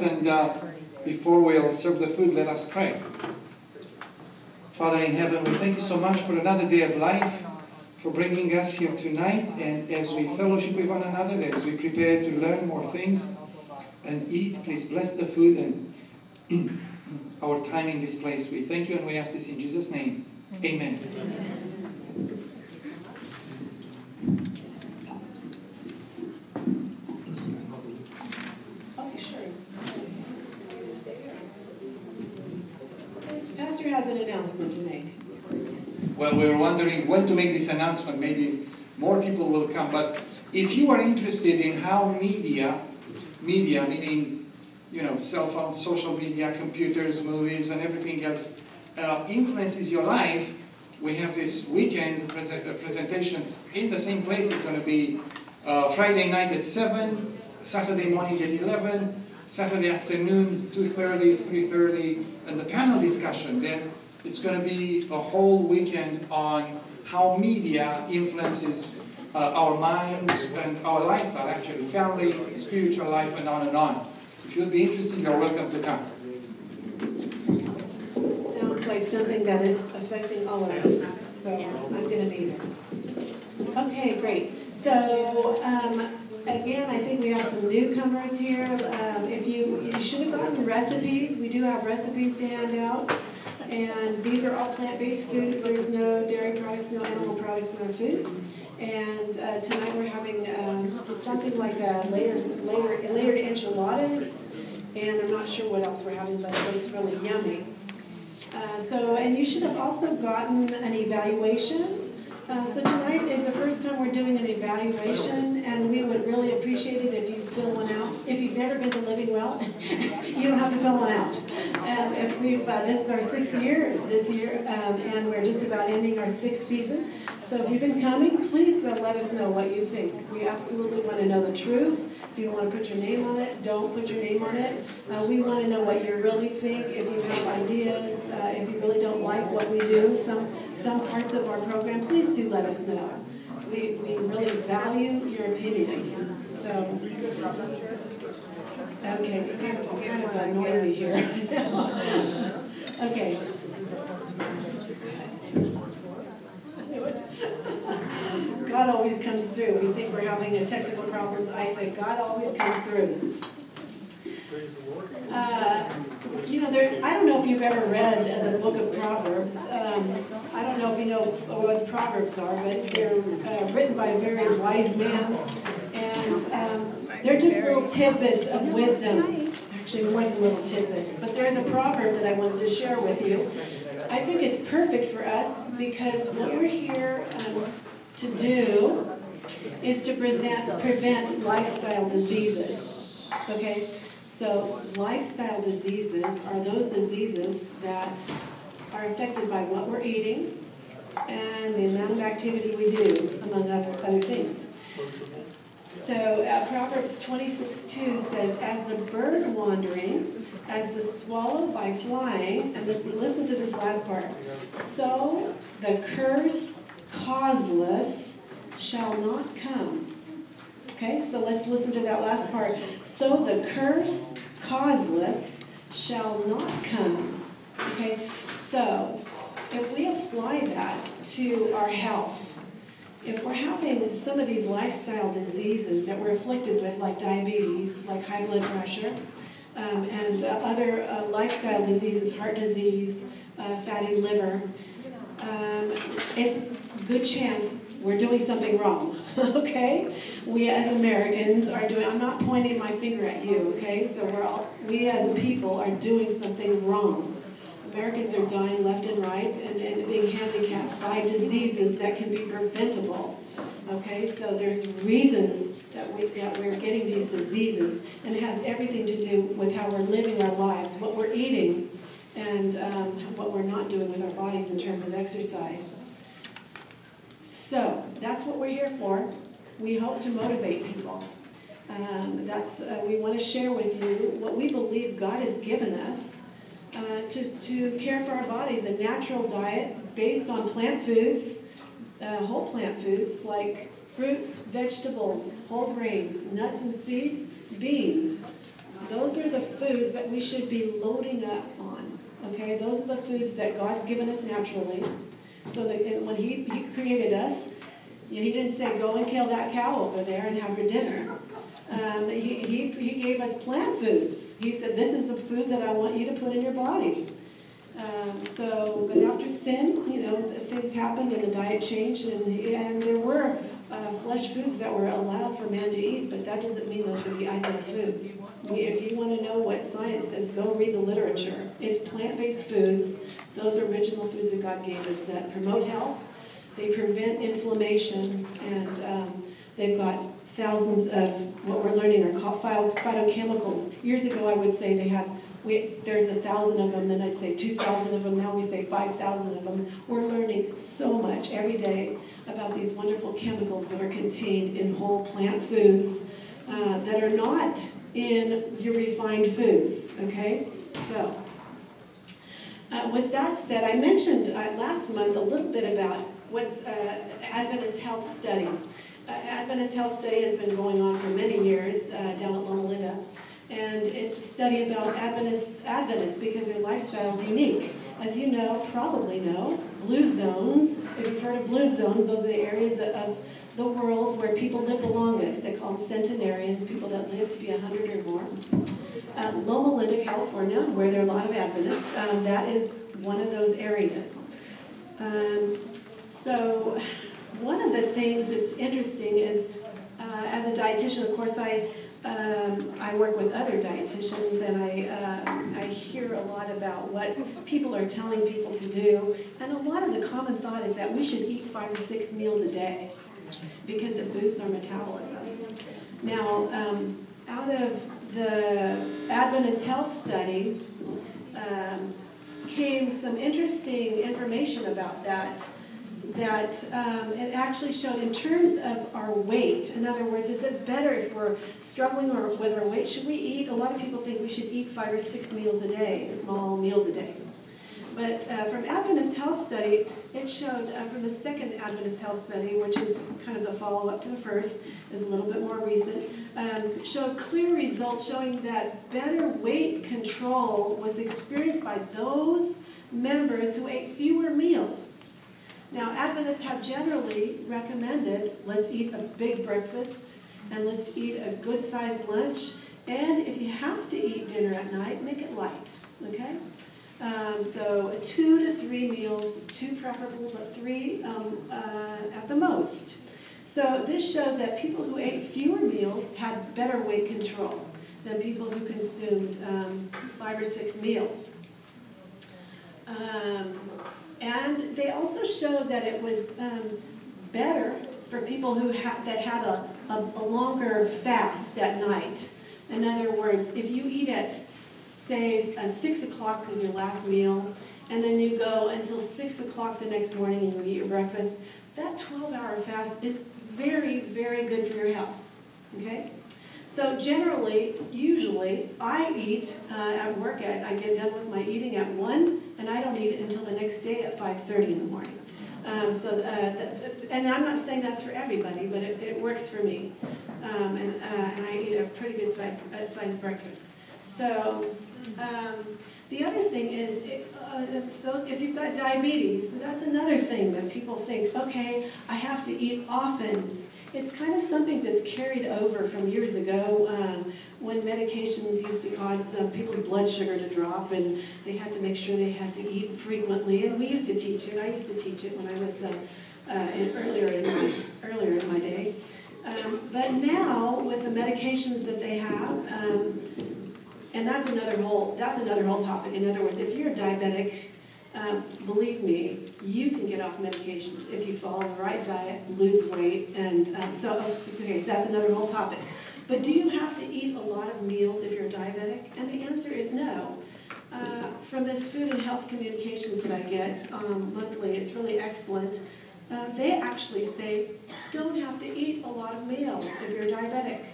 And before we'll serve the food, let us pray. Father in heaven, we thank you so much for another day of life, for bringing us here tonight, and as we fellowship with one another, as we prepare to learn more things and eat, please bless the food and our time in this place. We thank you and we ask this in Jesus' name. Amen. Pastor has an announcement to make. Well, we were wondering when to make this announcement. Maybe more people will come. But if you are interested in how media meaning, cell phones, social media, computers, movies, and everything else, influences your life, we have this weekend presentations in the same place. It's going to be Friday night at 7, Saturday morning at 11, Saturday afternoon 2:30, 3:30, and the panel discussion. Then it's going to be a whole weekend on how media influences our minds and our lifestyle, actually, family, spiritual life, and on and on. If you'd be interested, you're welcome to come. Sounds like something that is affecting all of us, so I'm going to be there. Okay, great. So, again, I think we have some newcomers here. If you should have gotten recipes. We do have recipes to hand out. And these are all plant-based foods. There's no dairy products, no animal products in our foods. And tonight we're having something like layered enchiladas. And I'm not sure what else we're having, but it looks really yummy. And you should have also gotten an evaluation. So tonight is the first time we're doing an evaluation, and we would really appreciate it if you fill one out. If you've never been to Living Well, you don't have to fill one out. This is our 6th year this year, and we're just about ending our 6th season. So if you've been coming, please let us know what you think. We absolutely want to know the truth. If you don't want to put your name on it, don't put your name on it. We want to know what you really think. If you have ideas, if you really don't like what we do, some parts of our program, please do let us know. We really value your opinion. So, okay, it's kind of noisy here. Okay. God always comes through. We think we're having a technical problems. I say God always comes through. I don't know if you've ever read the book of Proverbs. I don't know if you know what Proverbs are, but they're written by a very wise man. And they're just little tidbits of wisdom. Actually, more than little tidbits. But there's a proverb that I wanted to share with you. I think it's perfect for us because what we're here to do is to prevent lifestyle diseases. Okay? So lifestyle diseases are those diseases that are affected by what we're eating and the amount of activity we do, among other things. So Proverbs 26:2 says, "As the bird wandering, as the swallow by flying," and listen to this last part, "so the curse causeless shall not come." Okay, so let's listen to that last part. "So the curse causeless shall not come." Okay, so if we apply that to our health, if we're having some of these lifestyle diseases that we're afflicted with, like diabetes, like high blood pressure, and other lifestyle diseases, heart disease, fatty liver, it's a good chance we're doing something wrong, okay? We as Americans are doing, I'm not pointing my finger at you, okay? So we as a people are doing something wrong. Americans are dying left and right and being handicapped by diseases that can be preventable, okay? So there's reasons that we're getting these diseases, and it has everything to do with how we're living our lives, what we're eating, and what we're not doing with our bodies in terms of exercise. So that's what we're here for. We hope to motivate people. We want to share with you what we believe God has given us to care for our bodies. A natural diet based on plant foods, whole plant foods like fruits, vegetables, whole grains, nuts and seeds, beans, those are the foods that we should be loading up on, okay? Those are the foods that God's given us naturally. So that when He created us, He didn't say, go and kill that cow over there and have your dinner. He gave us plant foods. He said, this is the food that I want you to put in your body. But after sin, things happened and the diet changed, and there were flesh foods that were allowed for man to eat, but that doesn't mean those are the ideal foods. If you want to know what science says, go read the literature. It's plant-based foods. Those are original foods that God gave us that promote health. They prevent inflammation, and they've got thousands of what we're learning are called phytochemicals. Years ago, I would say there's 1,000 of them, then I'd say 2,000 of them, now we say 5,000 of them. We're learning so much every day about these wonderful chemicals that are contained in whole plant foods that are not in your refined foods, okay? So, with that said, I mentioned last month a little bit about what's Adventist Health Study. Adventist Health Study has been going on for many years down at Loma Linda. And it's a study about Adventists because their lifestyle is unique. As you probably know, blue zones, if you've heard of blue zones, those are the areas of the world where people live the longest. They call them centenarians, people that live to be 100 or more. Loma Linda, California, where there are a lot of Adventists, that is one of those areas. So one of the things that's interesting is, as a dietitian, of course, I work with other dietitians, and I hear a lot about what people are telling people to do, and a lot of the common thought is that we should eat 5 or 6 meals a day because it boosts our metabolism. Now, out of the Adventist Health Study came some interesting information about that it actually showed in terms of our weight. In other words, is it better if we're struggling with our weight? Should we eat? A lot of people think we should eat 5 or 6 meals a day, small meals a day. But from Adventist Health Study, it showed from the second Adventist Health Study, which is kind of the follow-up to the first, is a little bit more recent, showed clear results showing that better weight control was experienced by those members who ate fewer meals. Now, Adventists have generally recommended, let's eat a big breakfast, and let's eat a good-sized lunch, and if you have to eat dinner at night, make it light, okay? So 2 to 3 meals, 2 preferable, but 3 at the most. So this showed that people who ate fewer meals had better weight control than people who consumed 5 or 6 meals. And they also showed that it was better for people who that had a longer fast at night. In other words, if you eat at, say, 6 o'clock is your last meal, and then you go until 6 o'clock the next morning and you eat your breakfast, that 12-hour fast is very, very good for your health, okay? So generally, usually, I eat at work I get done with my eating at 1, and I don't eat it until the next day at 5:30 in the morning. And I'm not saying that's for everybody, but it works for me. And I eat a pretty good sized breakfast. So the other thing is, if you've got diabetes, that's another thing that people think, okay, I have to eat often. It's kind of something that's carried over from years ago when medications used to cause people's blood sugar to drop, and they had to make sure they had to eat frequently. And we used to teach it. I used to teach it when I was earlier in my day. But now, with the medications that they have, and that's another whole topic. In other words, if you're diabetic, believe me, you can get off medications if you follow the right diet, lose weight, and okay, that's another whole topic. But do you have to eat a lot of meals if you're diabetic? And the answer is no. From this food and health communications that I get monthly, it's really excellent. They actually say, don't have to eat a lot of meals if you're diabetic.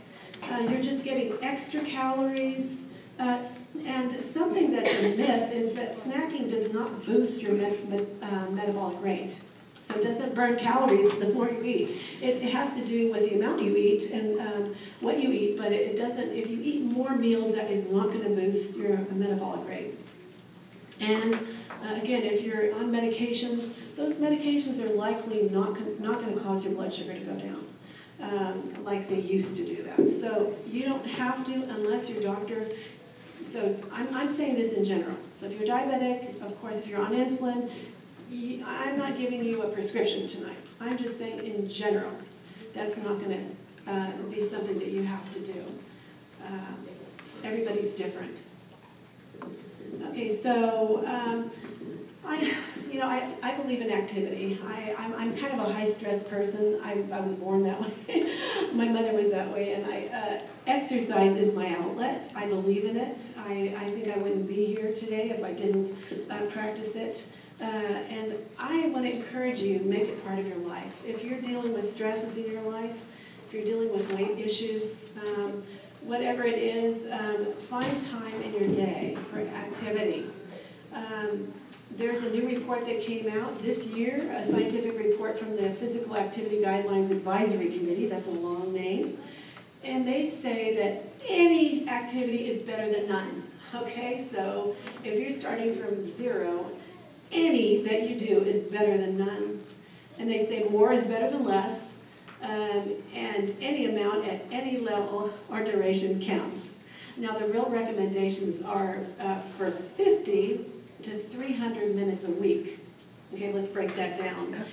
You're just getting extra calories. And something that's a myth is that snacking does not boost your metabolic rate. So it doesn't burn calories the more you eat. It has to do with the amount you eat and what you eat, but it doesn't, if you eat more meals, that is not going to boost your metabolic rate. And again, if you're on medications, those medications are likely not going to cause your blood sugar to go down like they used to do that. So you don't have to unless your doctor, so I'm saying this in general. So if you're diabetic, of course, if you're on insulin, I'm not giving you a prescription tonight. I'm just saying in general, that's not going to be something that you have to do. Everybody's different. Okay, so I believe in activity. I'm kind of a high-stress person. I was born that way. My mother was that way, and exercise is my outlet. I believe in it. I think I wouldn't be here today if I didn't practice it. And I want to encourage you to make it part of your life. If you're dealing with stresses in your life, if you're dealing with weight issues, whatever it is, find time in your day for activity. There's a new report that came out this year, a scientific report from the Physical Activity Guidelines Advisory Committee, that's a long name, and they say that any activity is better than none, okay? So if you're starting from zero, any that you do is better than none. And they say more is better than less, and any amount at any level or duration counts. Now the real recommendations are for 50 to 300 minutes a week. Okay, let's break that down.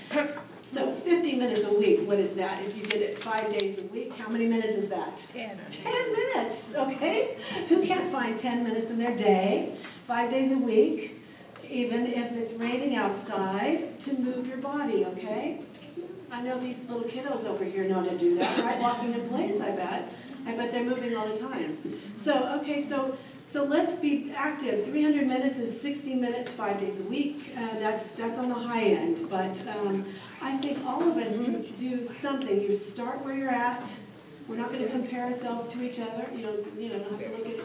So 50 minutes a week, what is that? If you did it 5 days a week, how many minutes is that? 10. 10 minutes, okay? Who can't find 10 minutes in their day, 5 days a week, even if it's raining outside, to move your body, okay? I know these little kiddos over here know to do that, right? Walking in place, I bet. I bet they're moving all the time. So, okay, so let's be active. 300 minutes is 60 minutes, 5 days a week. That's on the high end, but I think all of us can do something. You start where you're at. We're not going to compare ourselves to each other. You don't have to look at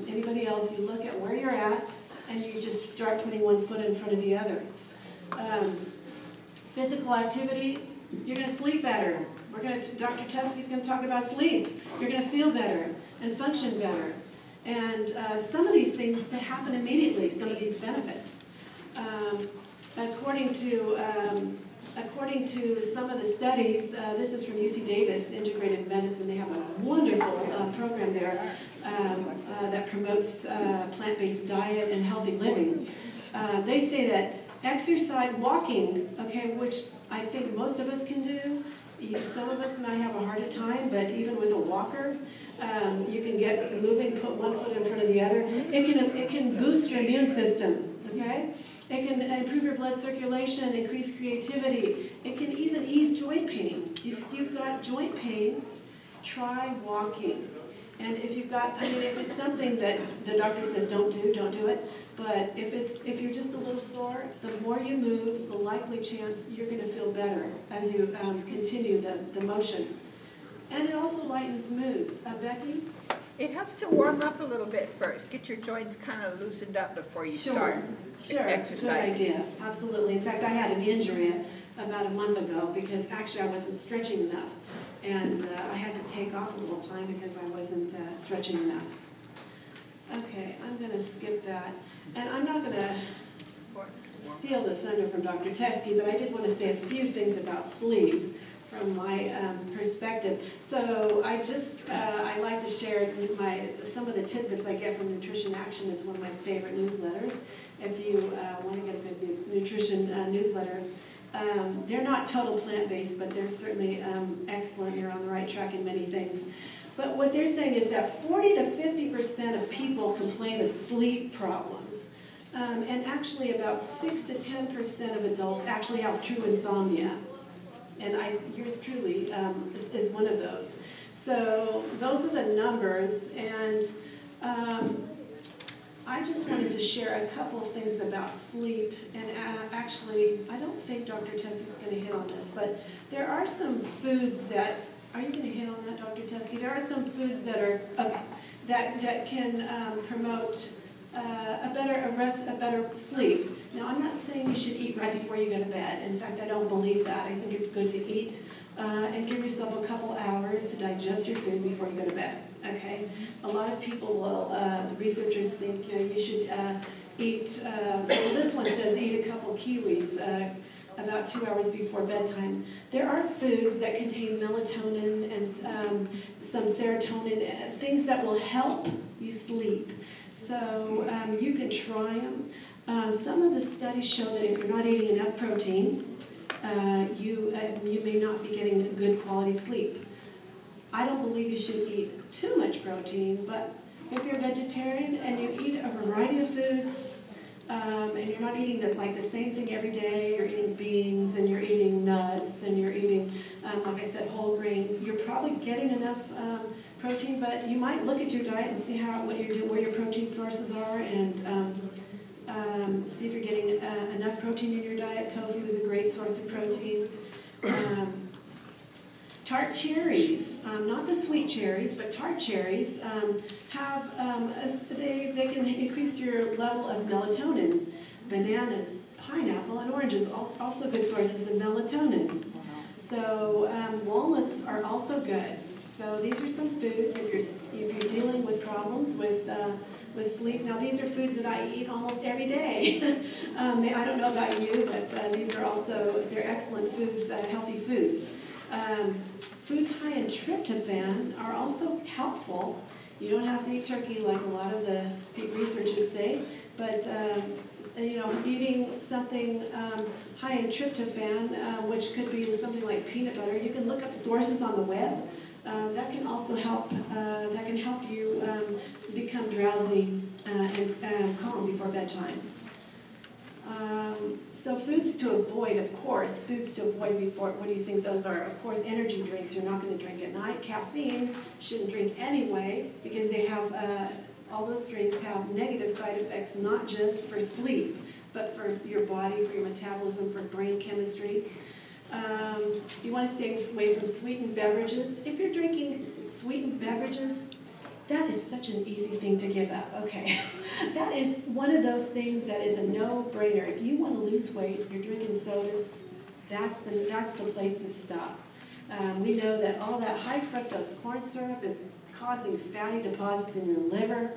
anybody else. You look at where you're at, and you just start putting one foot in front of the other. Physical activity, you're going to sleep better. Dr. Teskey's going to talk about sleep. You're going to feel better and function better. And some of these things happen immediately, some of these benefits. According to some of the studies, this is from UC Davis Integrated Medicine. They have a wonderful program there that promotes plant-based diet and healthy living. They say that exercise, walking, okay, which I think most of us can do. Some of us might have a harder time, but even with a walker, you can get moving, put one foot in front of the other. It can boost your immune system, okay? It can improve your blood circulation, increase creativity. It can even ease joint pain. If you've got joint pain, try walking. And if you've got, if it's something that the doctor says don't do it. But if you're just a little sore, the more you move, the likely chance you're going to feel better as you continue the motion. And it also lightens moods. Becky? It helps to warm up a little bit first. Get your joints kind of loosened up before you start exercising. Good idea. Absolutely. In fact, I had an injury about a month ago because actually I wasn't stretching enough. And I had to take off a little time because I wasn't stretching enough. Okay, I'm going to skip that. And I'm not going to steal the thunder from Dr. Teskey, but I did want to say a few things about sleep from my perspective. So I like to share some of the tidbits I get from Nutrition Action. It's one of my favorite newsletters. If you want to get a good nutrition newsletter, they're not total plant-based, but they're certainly excellent. You're on the right track in many things. But what they're saying is that 40 to 50% of people complain of sleep problems. And actually about 6 to 10% of adults actually have true insomnia. And yours truly is one of those. So those are the numbers. And I just wanted to share a couple of things about sleep. And actually, I don't think Dr. Teskey's going to hit on this, but there are some foods that, are you going to hit on that, Dr. Teskey? There are some foods that are, okay, that can promote a better sleep. Now, I'm not saying you should eat right before you go to bed. In fact, I don't believe that. I think it's good to eat and give yourself a couple hours to digest your food before you go to bed, okay? A lot of people will, researchers think, you should eat, well, this one says eat a couple kiwis about 2 hours before bedtime. There are foods that contain melatonin and some serotonin, things that will help you sleep. So you can try them. Some of the studies show that if you're not eating enough protein, you may not be getting a good quality sleep. I don't believe you should eat too much protein, but if you're vegetarian and you eat a variety of foods, and you're not eating the same thing every day, you're eating beans and you're eating nuts and you're eating, like I said, whole grains, you're probably getting enough protein, but you might look at your diet and see what you're doing, where your protein sources are, and see if you're getting enough protein in your diet. Tofu is a great source of protein. Tart cherries, not the sweet cherries, but tart cherries have, they can increase your level of melatonin. Bananas, pineapple, and oranges, also good sources of melatonin. So walnuts are also good. So these are some foods if you're dealing with problems with sleep. Now these are foods that I eat almost every day. I don't know about you, but these are also, they're excellent foods, healthy foods. Foods high in tryptophan are also helpful. You don't have to eat turkey like a lot of the researchers say, but eating something high in tryptophan, which could be something like peanut butter, you can look up sources on the web. That can also help. That can help you become drowsy and calm before bedtime. So foods to avoid, of course, foods to avoid before, what do you think those are? Of course, energy drinks you're not going to drink at night. Caffeine, shouldn't drink anyway, because they have, all those drinks have negative side effects, not just for sleep, but for your body, for your metabolism, for brain chemistry. You want to stay away from sweetened beverages. If you're drinking sweetened beverages, that is such an easy thing to give up, okay? That is one of those things that is a no-brainer. If you want to lose weight, you're drinking sodas, that's the place to stop. We know that all that high fructose corn syrup is causing fatty deposits in your liver,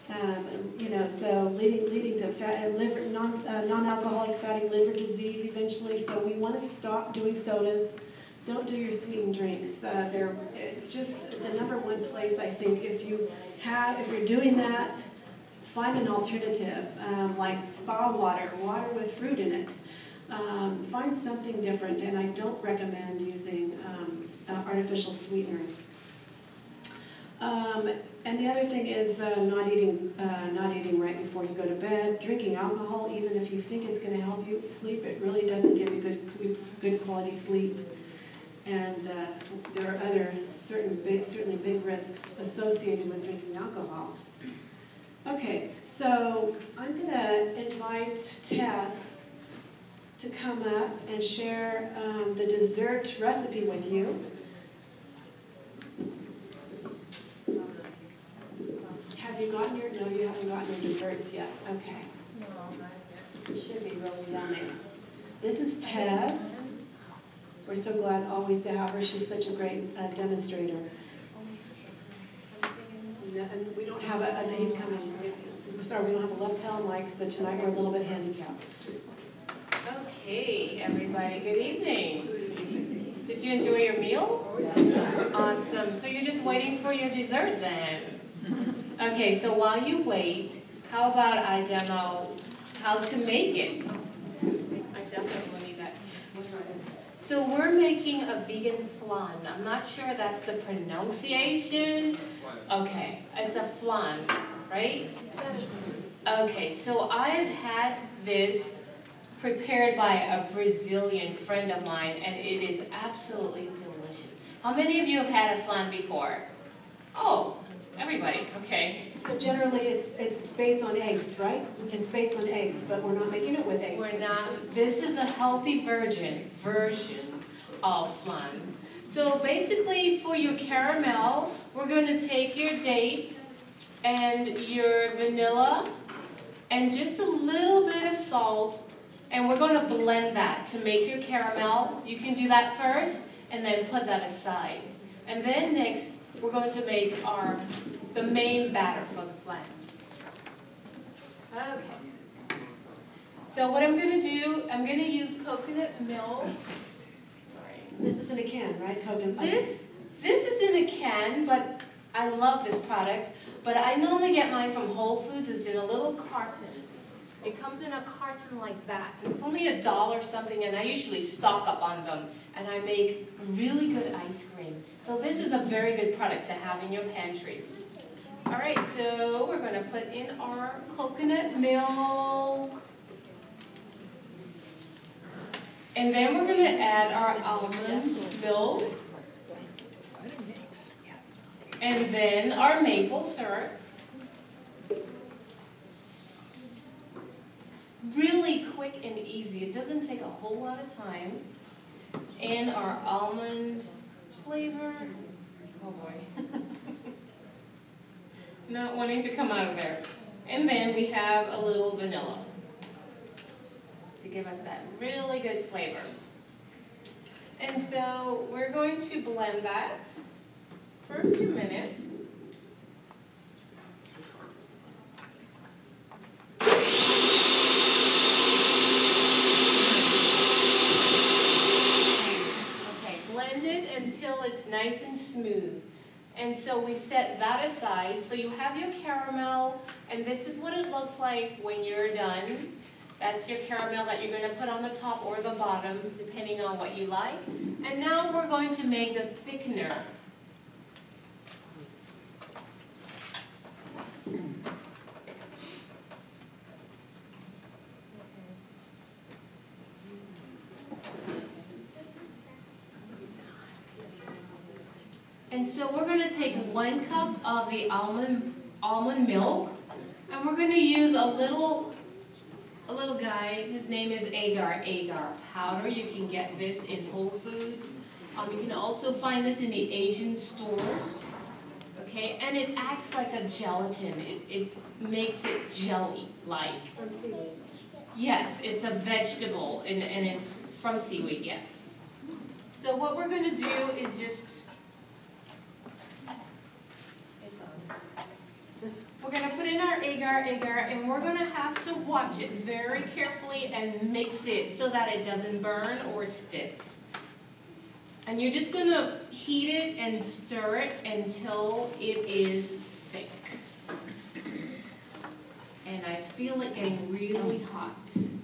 so leading to non-alcoholic fatty liver disease eventually. So we want to stop doing sodas. Don't do your sweetened drinks. They're just the #1 place, I think, if you're doing that, find an alternative, like spa water with fruit in it. Find something different, and I don't recommend using artificial sweeteners. And the other thing is not eating right before you go to bed. Drinking alcohol, even if you think it's going to help you sleep, it really doesn't give you good quality sleep. And there are other certainly big risks associated with drinking alcohol. Okay, so I'm going to invite Tess to come up and share the dessert recipe with you. Have you gotten no, you haven't gotten your desserts yet. Okay. It should be really yummy. This is Tess. We're so glad always to have her. She's such a great demonstrator. And we don't have he's coming. Sorry, we don't have a lapel mic, so tonight we're a little bit handicapped. Okay, everybody, good evening. Did you enjoy your meal? Awesome. So you're just waiting for your dessert then? Okay, so while you wait, how about I demo how to make it? I definitely need that. So we're making a vegan flan. I'm not sure that's the pronunciation. Okay, it's a flan, right? Spanish. Okay, so I've had this prepared by a Brazilian friend of mine, and it is absolutely delicious. How many of you have had a flan before? Oh, everybody, okay. So generally it's based on eggs, right? It's based on eggs, but we're not making it with eggs. We're not, this is a healthy version of flan. So basically for your caramel, we're going to take your dates and your vanilla and just a little bit of salt, and we're going to blend that to make your caramel. You can do that first, and then put that aside. And then next, we're going to make the main batter for the flan. Okay. So what I'm going to do, I'm going to use coconut milk. Sorry. This is in a can, right? Coconut. This is in a can, but I love this product. But I normally get mine from Whole Foods. It's in a little carton. It comes in a carton like that. And it's only $1 something, and I usually stock up on them. And I make really good ice cream. So this is a very good product to have in your pantry. All right, so we're going to put in our coconut milk. And then we're going to add our almond milk. And then our maple syrup. Really quick and easy. It doesn't take a whole lot of time. And our almond flavor. Oh boy. Not wanting to come out of there. And then we have a little vanilla to give us that really good flavor. And so we're going to blend that for a few minutes. Okay, blend it until it's nice and smooth. And so we set that aside. So you have your caramel, and this is what it looks like when you're done. That's your caramel that you're going to put on the top or the bottom, depending on what you like. And now we're going to make the thickener. And so we're going to take 1 cup of the almond milk, and we're going to use a little guy. His name is agar powder. You can get this in Whole Foods. You can also find this in the Asian stores. Okay, and it acts like a gelatin. It makes it jelly-like. From seaweed. Yes, it's a vegetable, and it's from seaweed, yes. So what we're going to do is just, we're going to put in our agar, and we're going to have to watch it very carefully and mix it so that it doesn't burn or stick. And you're just going to heat it and stir it until it is thick. And I feel it getting really hot.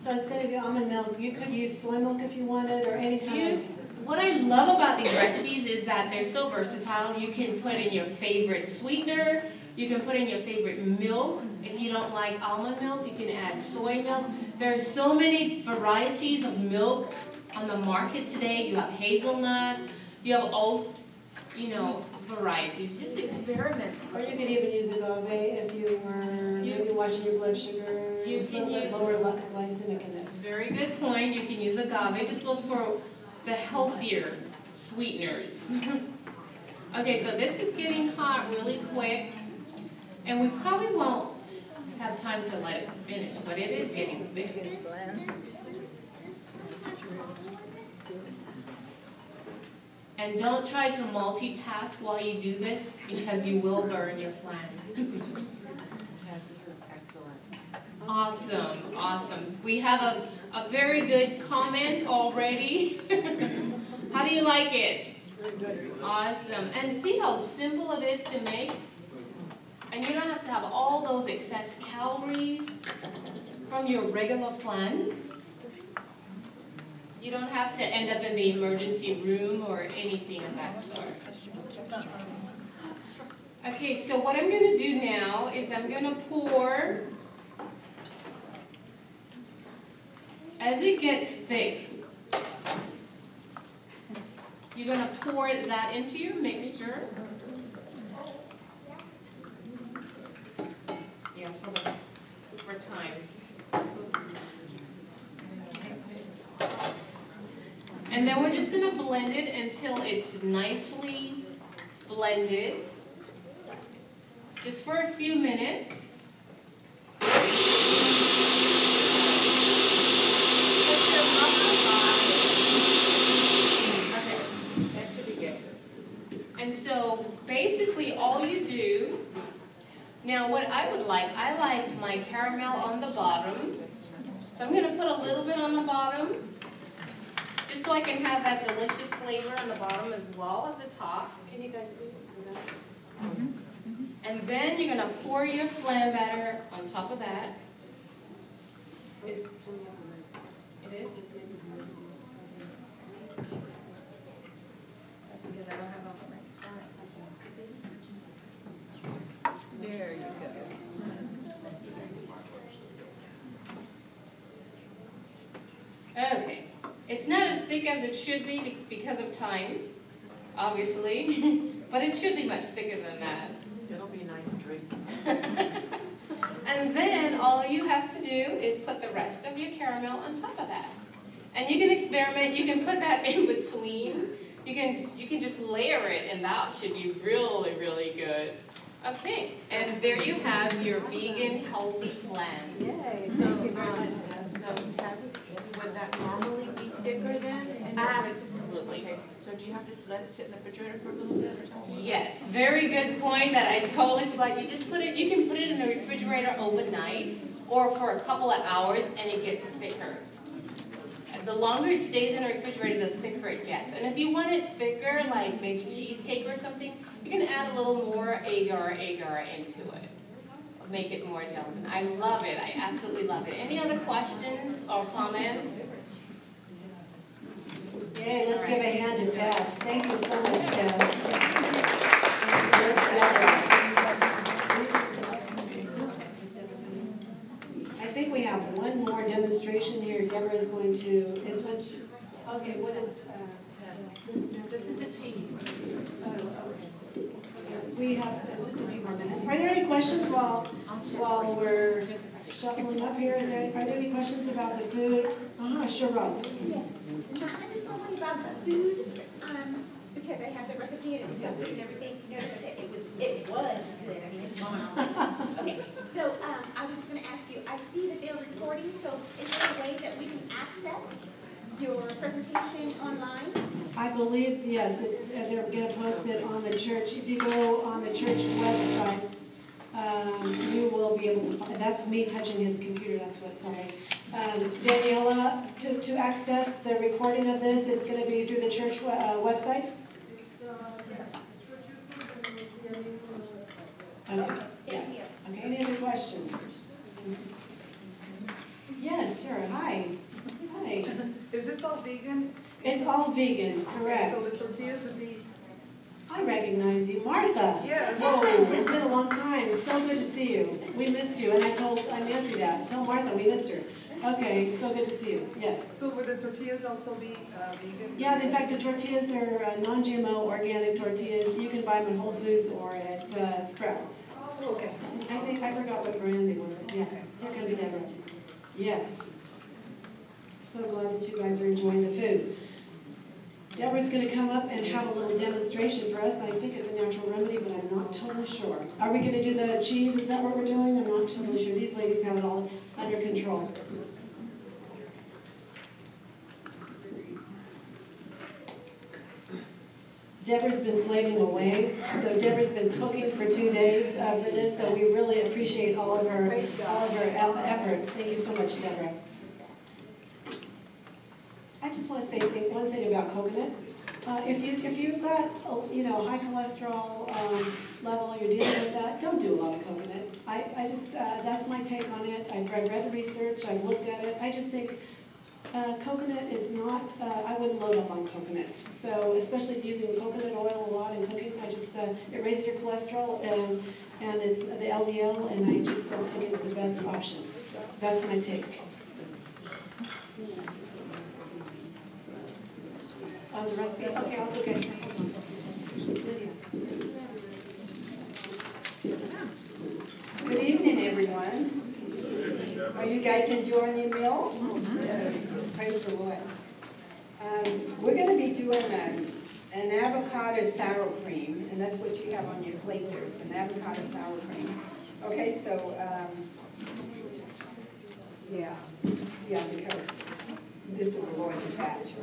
So instead of almond milk, you could use soy milk if you wanted, or any kind of... What I love about these recipes is that they're so versatile. You can put in your favorite sweetener. You can put in your favorite milk. If you don't like almond milk, you can add soy milk. There's so many varieties of milk on the market today. You have hazelnut. You have all, varieties. Just experiment. Or you could even use agave if you were maybe watching your blood sugar. You can use lower glycemic index. Very good point. You can use agave. Just look for the healthier sweeteners. Okay, so this is getting hot really quick. And we probably won't have time to let it finish, but it is getting thick. And don't try to multitask while you do this, because you will burn your flan. Yes, this is excellent. Awesome, awesome. We have a very good comment already. How do you like it? Awesome. And see how simple it is to make? And you don't have to have all those excess calories from your regular flan. You don't have to end up in the emergency room or anything of that sort. Okay, so what I'm going to do now is I'm going to pour, as it gets thick, you're going to pour that into your mixture. Yeah, for time. And then we're just going to blend it until it's nicely blended, just for a few minutes. my caramel on the bottom. So I'm gonna put a little bit on the bottom, just so I can have that delicious flavor on the bottom as well as the top. Can you guys see? And then you're gonna pour your flan batter on top of that. It is? That's because I don't have all the right spots. There you go. Okay, it's not as thick as it should be because of time, obviously, but it should be much thicker than that. It'll be a nice drink. And then all you have to do is put the rest of your caramel on top of that. And you can experiment, you can put that in between. You can just layer it and that should be really, really good. Okay, and there you have your vegan healthy flan. Yay, thank you very much. So would that normally be thicker then? And Absolutely. Okay, so do you have to let it sit in the refrigerator for a little bit or something? Yes, very good point that I totally forgot. You just you can put it in the refrigerator overnight or for a couple of hours and it gets thicker. The longer it stays in the refrigerator, the thicker it gets. And if you want it thicker, like maybe cheesecake or something, you can add a little more agar into it. Make it more gelatin. I love it. I absolutely love it. Any other questions or comments? Yay, let's give a hand to Tab. Thank you so much, Tab. I think we have one more demonstration here. Deborah is going to, okay, what is, This is a cheese. we have just a few more minutes. Are there any questions while we're shuffling up here? Are there any questions about the food? Sure, Ross. Yes. I just don't worry about the food, because I have the recipe and it's so good and everything. You notice that it was good. I mean, it's gone on. Okay, so I was just going to ask you, I see that they're recording, so is there a way that we can access your presentation online? I believe, yes, they're going to post it on the church. If you go on the church website, you will be able to find, that's me touching his computer, that's what, sorry. Daniela, to access the recording of this, it's going to be through the church website? Okay, yes. Okay, any other questions? Yes, sure, hi. Hi. Is this all vegan? It's all vegan, correct. So the tortillas would be... I recognize you, Martha. Yes. Whoa, it's been a long time. So good to see you. We missed you, and I told Nancy that. Tell Martha we missed her. Okay, so good to see you. Yes. So would the tortillas also be vegan? Yeah, in fact, the tortillas are non-GMO organic tortillas. You can buy them at Whole Foods or at Sprouts. Oh, okay. I forgot what brand they were. Yeah, here comes Deborah. Yes. So glad that you guys are enjoying the food. Deborah's going to come up and have a little demonstration for us. I think it's a natural remedy, but I'm not totally sure. Are we going to do the cheese? Is that what we're doing? I'm not totally sure. These ladies have it all under control. Deborah's been slaving away, so Deborah's been cooking for 2 days for this, so we really appreciate all of her efforts. Thank you so much, Deborah. I just want to say one thing about coconut. If you've got high cholesterol level, you're dealing with that, don't do a lot of coconut. I just that's my take on it. I've read the research. I've looked at it. I just think coconut is not. I wouldn't load up on coconut. So especially if using coconut oil a lot in cooking, it raises your cholesterol and it's the LDL, and I just don't think it's the best option. So that's my take. The recipe? Okay, I'll look at it. Good evening, everyone. Are you guys enjoying your meal? Yes. Praise the Lord. We're going to be doing an avocado sour cream, and that's what you have on your plate there, is an avocado sour cream. Okay, so, yeah, because this is the Lord's dispatch.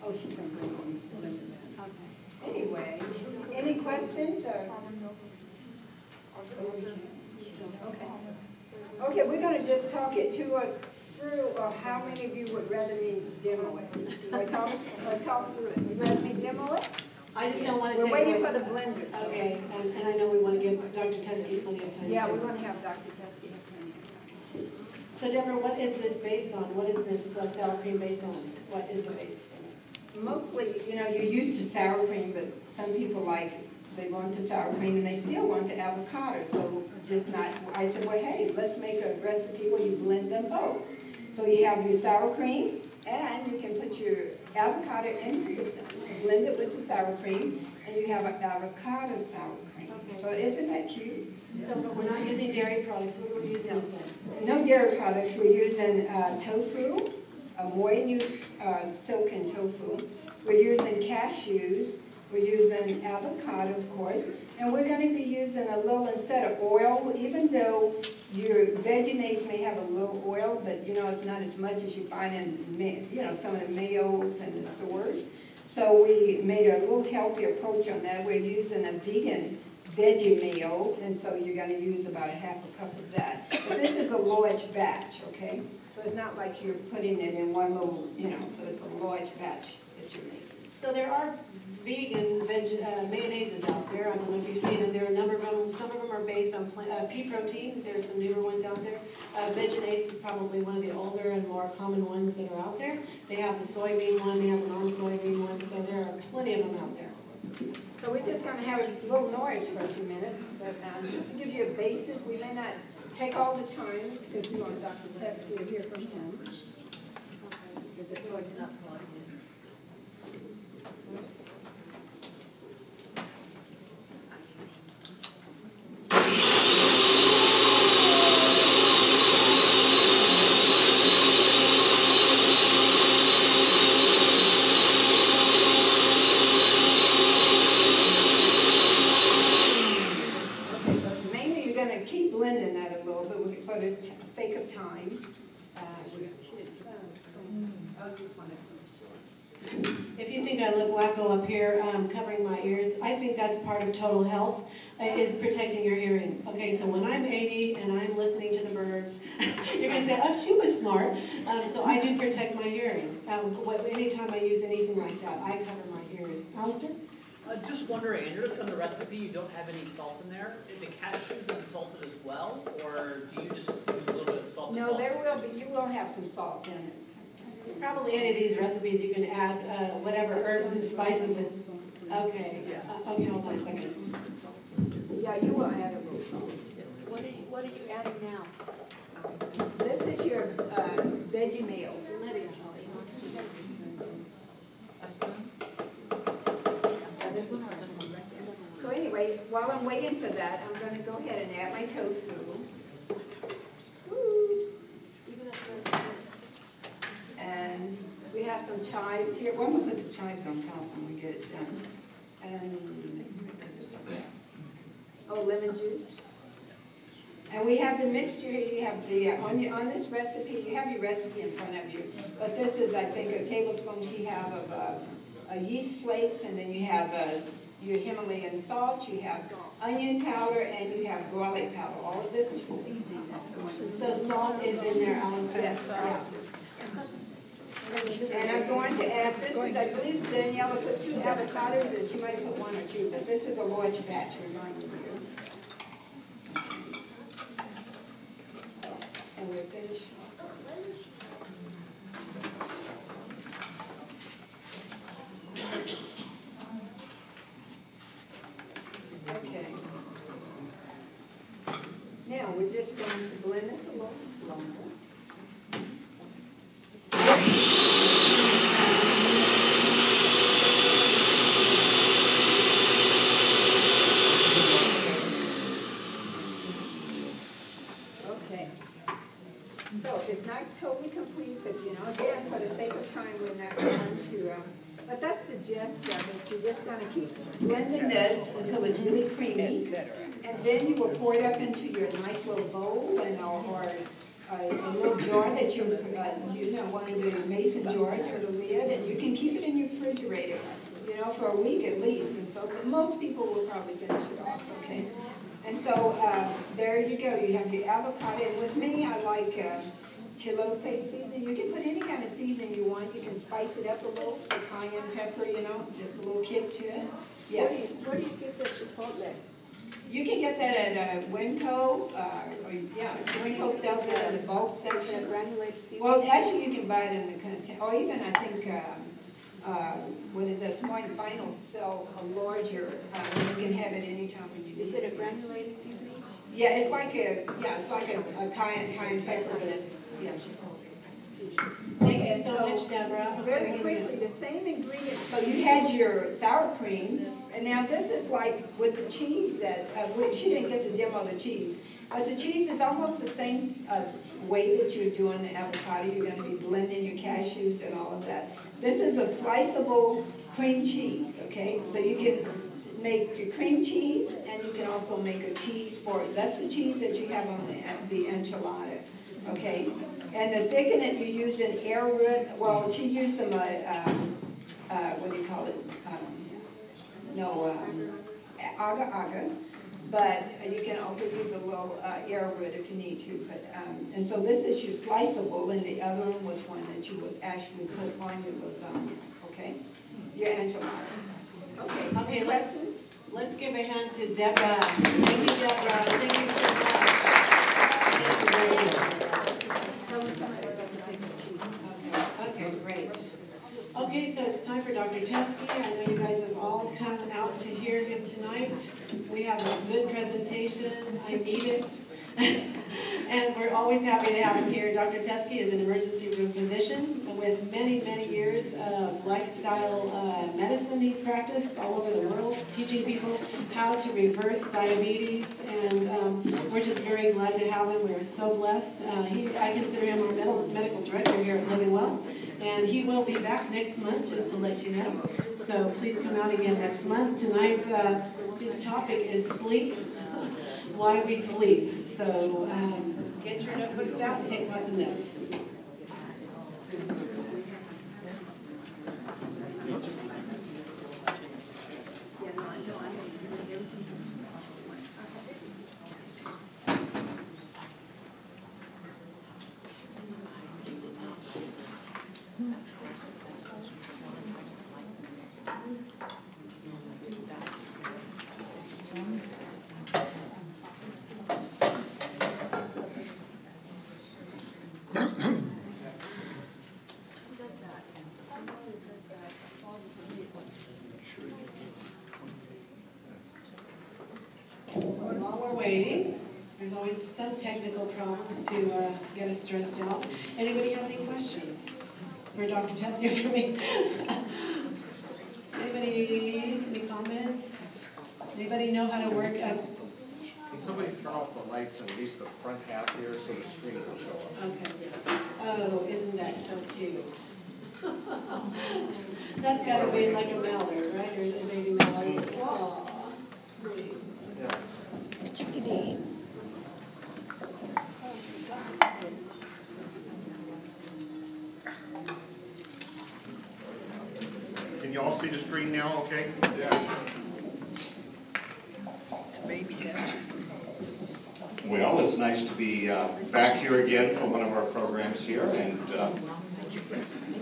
Oh, she's going to bring some. Okay. Anyway, any questions or? Okay. Okay, we're gonna just talk it to or through, or how many of you would rather me demo it? Or talk through it. Would rather me demo it? I just don't want to We're take waiting away. for the blenders. Okay, and I know we want to give Dr. Teskey plenty of time. Yeah, too. we want to have Dr. Teskey. So Deborah, what is this based on? What is this sour cream based on? What is the base? Mostly, you know, you're used to sour cream, but some people they want the sour cream and they still want the avocado. So just not, I said, well, hey, let's make a recipe where you blend them both. So you have your sour cream and you can put your avocado into the, blend it with the sour cream, and you have an avocado sour cream. Okay. So isn't that cute? So but we're not using dairy products, what are we using instead? No dairy products. We're using tofu. More use silken tofu. We're using cashews. We're using avocado, of course. And we're going to be using a little, instead of oil, even though your Veggies may have a little oil, but you know, it's not as much as you find in, you know, some of the mayos in the stores. So we made a little healthy approach on that. We're using a vegan veggie mayo, and so you're going to use about a half a cup of that. But this is a large batch, okay? So it's not like you're putting it in one little, you know, so it's a large batch that you're making. So there are vegan mayonnaises out there. I don't know if you've seen them. There are a number of them. Some of them are based on pea proteins. There's some newer ones out there. Veggies is probably one of the older and more common ones that are out there. They have the soybean one. They have the non-soybean one. So there are plenty of them out there. So we're just going to have a little noise for a few minutes, but just to give you a basis, we may not take all the time because we want Dr. Teskey to hear from him. Is it noise not plugged in? For the sake of time, if you think I look wacko up here covering my ears, I think that's part of total health, is protecting your hearing. Okay, so when I'm 80 and I'm listening to the birds, you're going to say, oh, she was smart. So I do protect my hearing. Anytime I use anything like that, I cover my ears. Alistair? Just wondering, I noticed on the recipe you don't have any salt in there. The cashews are salted as well, or do you just use a little bit of salt? No, there will be. You will have some salt in it. Probably any of these recipes you can add whatever herbs and spices. Okay. Okay, hold on a second. Yeah, you will add a little salt. What are you adding now? This is your veggie meal. A spoon? So anyway, while I'm waiting for that, I'm going to go ahead and add my tofu. And we have some chives here. Well, I'm going to put the chives on top when we get it done. And lemon juice. And we have the mixture here. You have the on this recipe. You have your recipe in front of you. But this is, I think, a tablespoon you have of yeast flakes, and then you have your Himalayan salt, you have onion powder, and you have garlic powder. All of this is for seasoning. So salt is in there, Alistair. Yes, and I'm going to add, this is, I believe Daniela put 2 avocados, and she might put 1 or 2, but this is a large batch we're going to do. And we're finished. Okay. Now we're just going to blend this a little longer. Okay. So it's not totally complete, but you know, again, for the sake of time, we're not going to, but that's the gist of it. You're just going to keep blending this until it's really creamy. And then you will pour it up into your nice little bowl and or a little jar that you know, one of the mason jars with a lid, and you can keep it in your refrigerator, you know, for a week at least. And so most people will probably finish it off, okay? And so there you go. You have your avocado. And with me, like chilote seasoning. You can put any kind of seasoning you want. You can spice it up a little with cayenne pepper, you know, just a little kick to it. Yeah. Where do you get that chipotle? You can get that at Winco, Winco sells it in the bulk section. Granulated seasoning? Well, actually, you can buy it in the container, or even I think, what is that, Smart and Final sell a larger, you can have it anytime when you. Is it a granulated seasoning? Yeah, it's like a cayenne pepper, but it's, yeah. Thank you so much, Deborah. Very quickly, the same ingredients. So you had your sour cream, and now this is like with the cheese that, she didn't get to demo the cheese. But the cheese is almost the same way that you're doing the avocado. You're going to be blending your cashews and all of that. This is a sliceable cream cheese, okay? So you can make your cream cheese, and you can also make a cheese for it. That's the cheese that you have on the enchilada, okay? And to thicken it, you use an arrowroot. Well, she used some, what do you call it? Agar-agar. But you can also use a little arrowroot if you need to. But and so this is your sliceable, and the other one was one that you would actually put on your lasagna, okay? Your enchilada. Okay, Let's give a hand to Deborah. Thank you, Deborah. Thank you so much. Okay, great. Okay, so it's time for Dr. Teske. I know you guys have all come out to hear him tonight. We have a good presentation. I need it. And we're always happy to have him here. Dr. Teske is an emergency room physician with many, many years of lifestyle medicine he's practiced all over the world, teaching people how to reverse diabetes. And we're just very glad to have him. We're so blessed. I consider him our medical director here at Living Well. And he will be back next month, just to let you know. So please come out again next month. Tonight, his topic is sleep. Why we sleep. So get your notebooks out and take lots of notes. Waiting. There's always some technical problems to get us stressed out. Anybody have any questions for Dr. Teske, for me? Any comments? Anybody know how to work up? Can somebody turn off the lights in at least the front half here so the screen will show up? Okay. Oh, isn't that so cute? That's got to be like a mallard, right? Or is it a baby mallard? Oh, sweet. Yeah. Chickadee. Can you all see the screen now, okay? Yeah. It's baby head. Well, it's nice to be back here again for one of our programs here, and I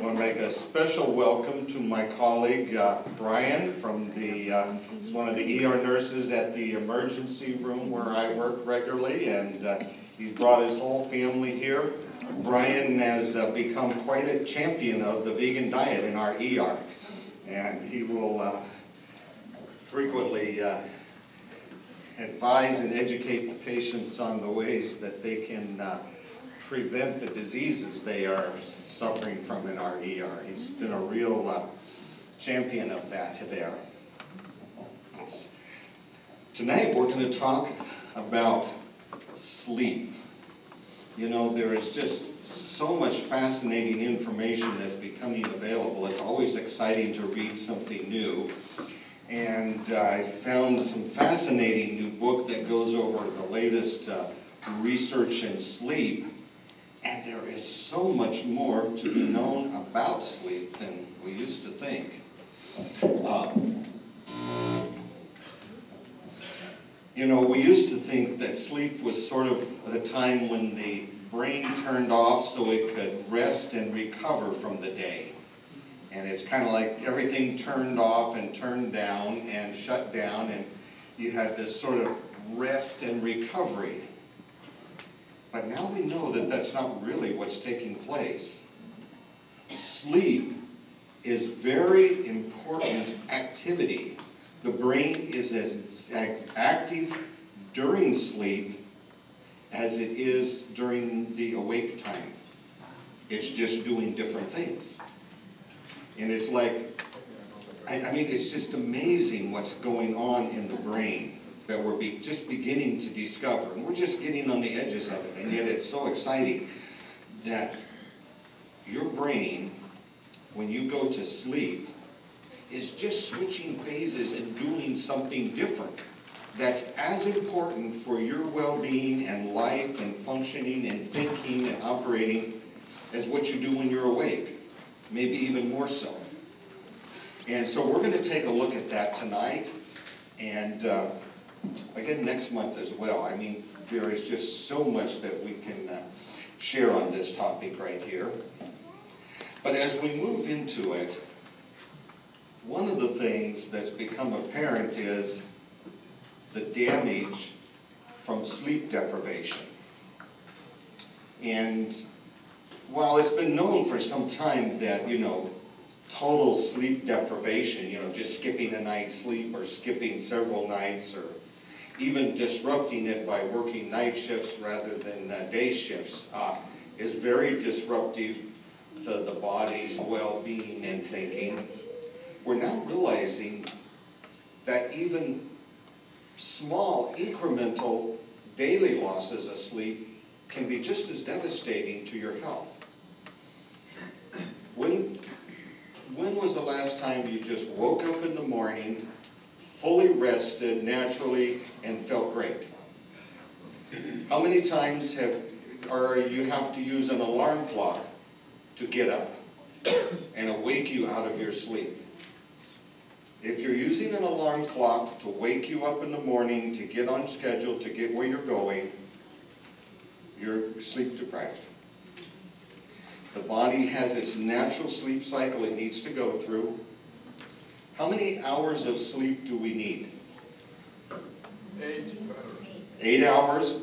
want to make a special welcome to my colleague Brian from he's one of the ER nurses at the emergency room where I work regularly, and he's brought his whole family here. Brian has become quite a champion of the vegan diet in our ER, and he will frequently advise and educate the patients on the ways that they can prevent the diseases they are suffering from in our ER. He's been a real champion of that there. Tonight we're going to talk about sleep. You know, there is just so much fascinating information that's becoming available. It's always exciting to read something new. And I found some fascinating new book that goes over the latest research in sleep. And there is so much more to be known about sleep than we used to think. You know, we used to think that sleep was sort of the time when the brain turned off so it could rest and recover from the day. And it's kind of like everything turned off and turned down and shut down, and you had this sort of rest and recovery. But now we know that that's not really what's taking place. Sleep is very important activity. The brain is as active during sleep as it is during the awake time. It's just doing different things. And it's like, I mean, it's just amazing what's going on in the brain that we're just beginning to discover. And we're just getting on the edges of it, and yet it's so exciting that your brain, when you go to sleep, is just switching phases and doing something different that's as important for your well-being and life and functioning and thinking and operating as what you do when you're awake, maybe even more so. And so we're going to take a look at that tonight, and again next month as well. I mean, there is just so much that we can share on this topic right here. But as we move into it, one of the things that's become apparent is the damage from sleep deprivation. And while it's been known for some time that, you know, total sleep deprivation, you know, just skipping a night's sleep or skipping several nights or even disrupting it by working night shifts rather than day shifts is very disruptive to the body's well-being and thinking. We're now realizing that even small incremental daily losses of sleep can be just as devastating to your health. When was the last time you just woke up in the morning, fully rested naturally, and felt great? How many times you have to use an alarm clock to get up and awake you out of your sleep? If you're using an alarm clock to wake you up in the morning, to get on schedule, to get where you're going, you're sleep deprived. The body has its natural sleep cycle it needs to go through. How many hours of sleep do we need? 8 hours.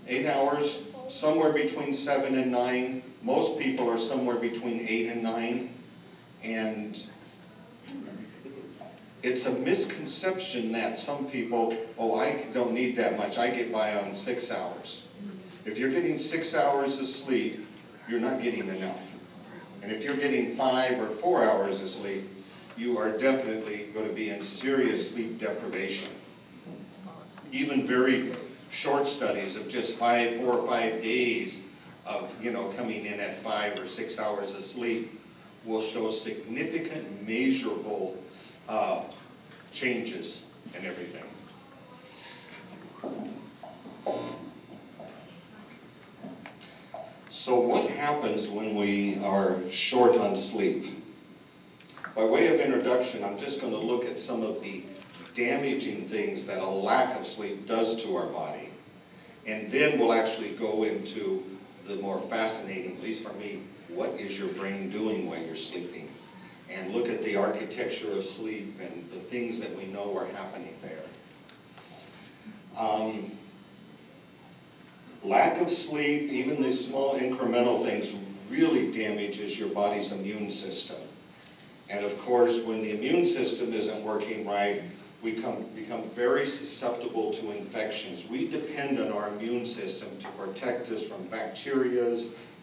8 hours, somewhere between 7 and 9. Most people are somewhere between 8 and 9. And it's a misconception that some people, oh, I don't need that much, I get by on 6 hours. If you're getting 6 hours of sleep, you're not getting enough. And if you're getting 5 or 4 hours of sleep, you are definitely going to be in serious sleep deprivation. Even very short studies of just 4 or 5 days of, you know, coming in at 5 or 6 hours of sleep will show significant, measurable changes in everything. So what happens when we are short on sleep? By way of introduction, I'm just going to look at some of the damaging things that a lack of sleep does to our body. And then we'll actually go into the more fascinating, at least for me, what is your brain doing while you're sleeping? And look at the architecture of sleep and the things that we know are happening there. Lack of sleep, even these small incremental things, really damages your body's immune system. And of course, when the immune system isn't working right, we become very susceptible to infections. We depend on our immune system to protect us from bacteria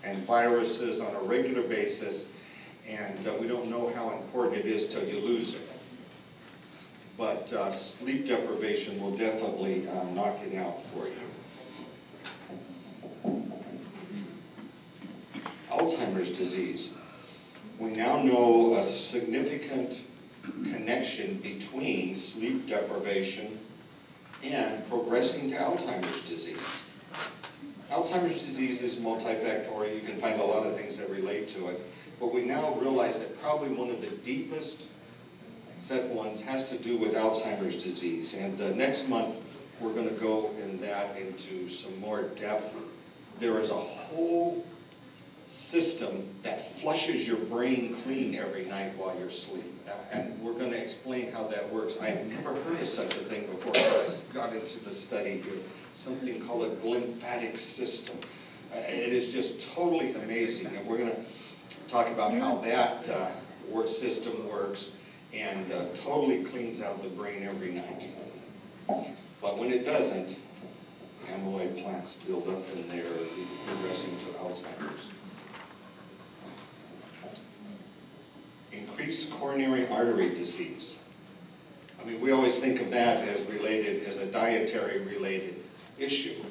and viruses on a regular basis, and we don't know how important it is till you lose it. But sleep deprivation will definitely knock it out for you. Alzheimer's disease. We now know a significant connection between sleep deprivation and progressing to Alzheimer's disease. Alzheimer's disease is multifactorial. You can find a lot of things that relate to it. But we now realize that probably one of the deepest set ones has to do with Alzheimer's disease. And next month, we're going to go into some more depth there is a whole system that flushes your brain clean every night while you're asleep. And we're going to explain how that works. I've never heard of such a thing before, but I got into the study here. Something called a glymphatic system. It is just totally amazing, and we're going to talk about how that system works and totally cleans out the brain every night. But when it doesn't, amyloid plaques build up in there, progressing to Alzheimer's. Increased coronary artery disease. I mean, we always think of that as related, as a dietary related issue.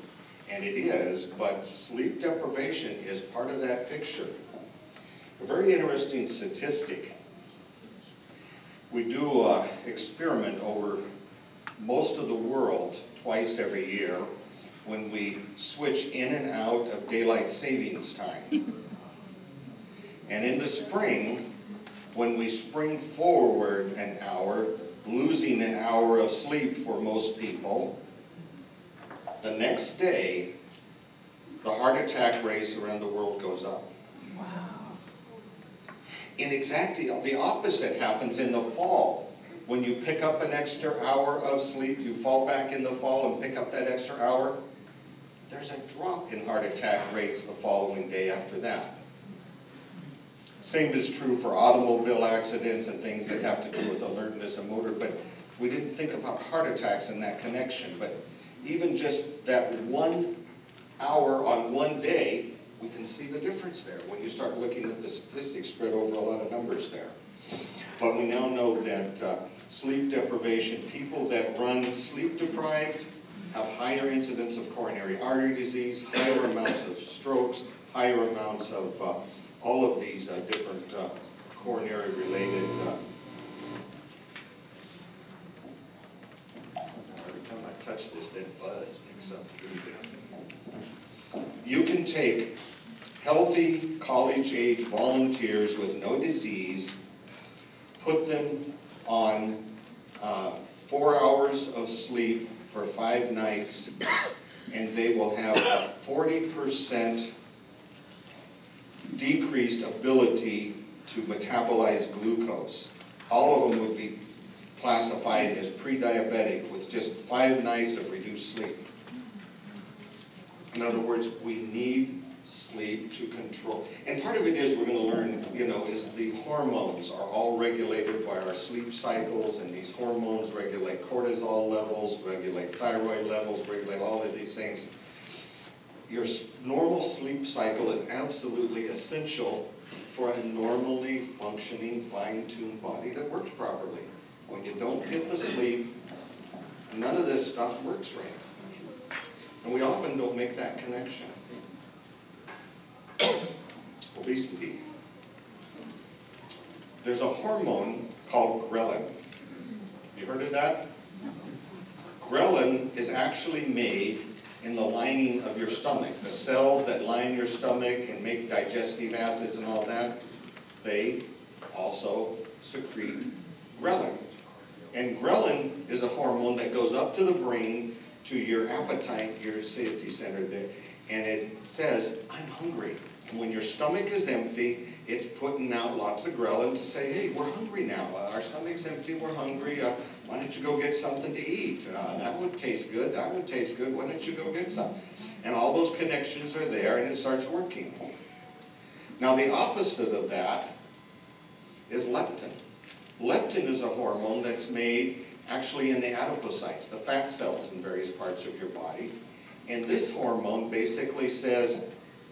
And it is, but sleep deprivation is part of that picture. A very interesting statistic. We do an experiment over most of the world twice every year when we switch in and out of daylight savings time. And in the spring, when we spring forward an hour, losing an hour of sleep for most people, the next day, the heart attack rates around the world goes up. Wow. And exactly the opposite happens in the fall. When you pick up an extra hour of sleep, you fall back in the fall and pick up that extra hour, there's a drop in heart attack rates the following day after that. Same is true for automobile accidents and things that have to do with alertness and motor, but we didn't think about heart attacks in that connection. But even just that 1 hour on one day, we can see the difference there when you start looking at the statistics spread over a lot of numbers there. But we now know that sleep deprivation, people that run sleep deprived have higher incidence of coronary artery disease, higher amounts of strokes, higher amounts of all of these different coronary related every time I touch this, that buzz picks up through there. You can take healthy college-age volunteers with no disease, put them on 4 hours of sleep for 5 nights, and they will have a 40% decreased ability to metabolize glucose. All of them would be classified as pre-diabetic with just 5 nights of reduced sleep. In other words, we need sleep to control. And part of it is we're going to learn, is the hormones are all regulated by our sleep cycles, and these hormones regulate cortisol levels, regulate thyroid levels, regulate all of these things. Your normal sleep cycle is absolutely essential for a normally functioning, fine-tuned body that works properly. When you don't get the sleep, none of this stuff works right. And we often don't make that connection. Obesity. There's a hormone called ghrelin. You heard of that? Ghrelin is actually made in the lining of your stomach. The cells that line your stomach and make digestive acids and all that, they also secrete ghrelin. And ghrelin is a hormone that goes up to the brain, to your appetite, your satiety center there, and it says, I'm hungry. And when your stomach is empty, it's putting out lots of ghrelin to say, hey, we're hungry now. Our stomach's empty, we're hungry. Why don't you go get something to eat? That would taste good, that would taste good. Why don't you go get some? And all those connections are there, and it starts working. Now, the opposite of that is leptin. Leptin is a hormone that's made actually in the adipocytes, the fat cells in various parts of your body. And this hormone basically says,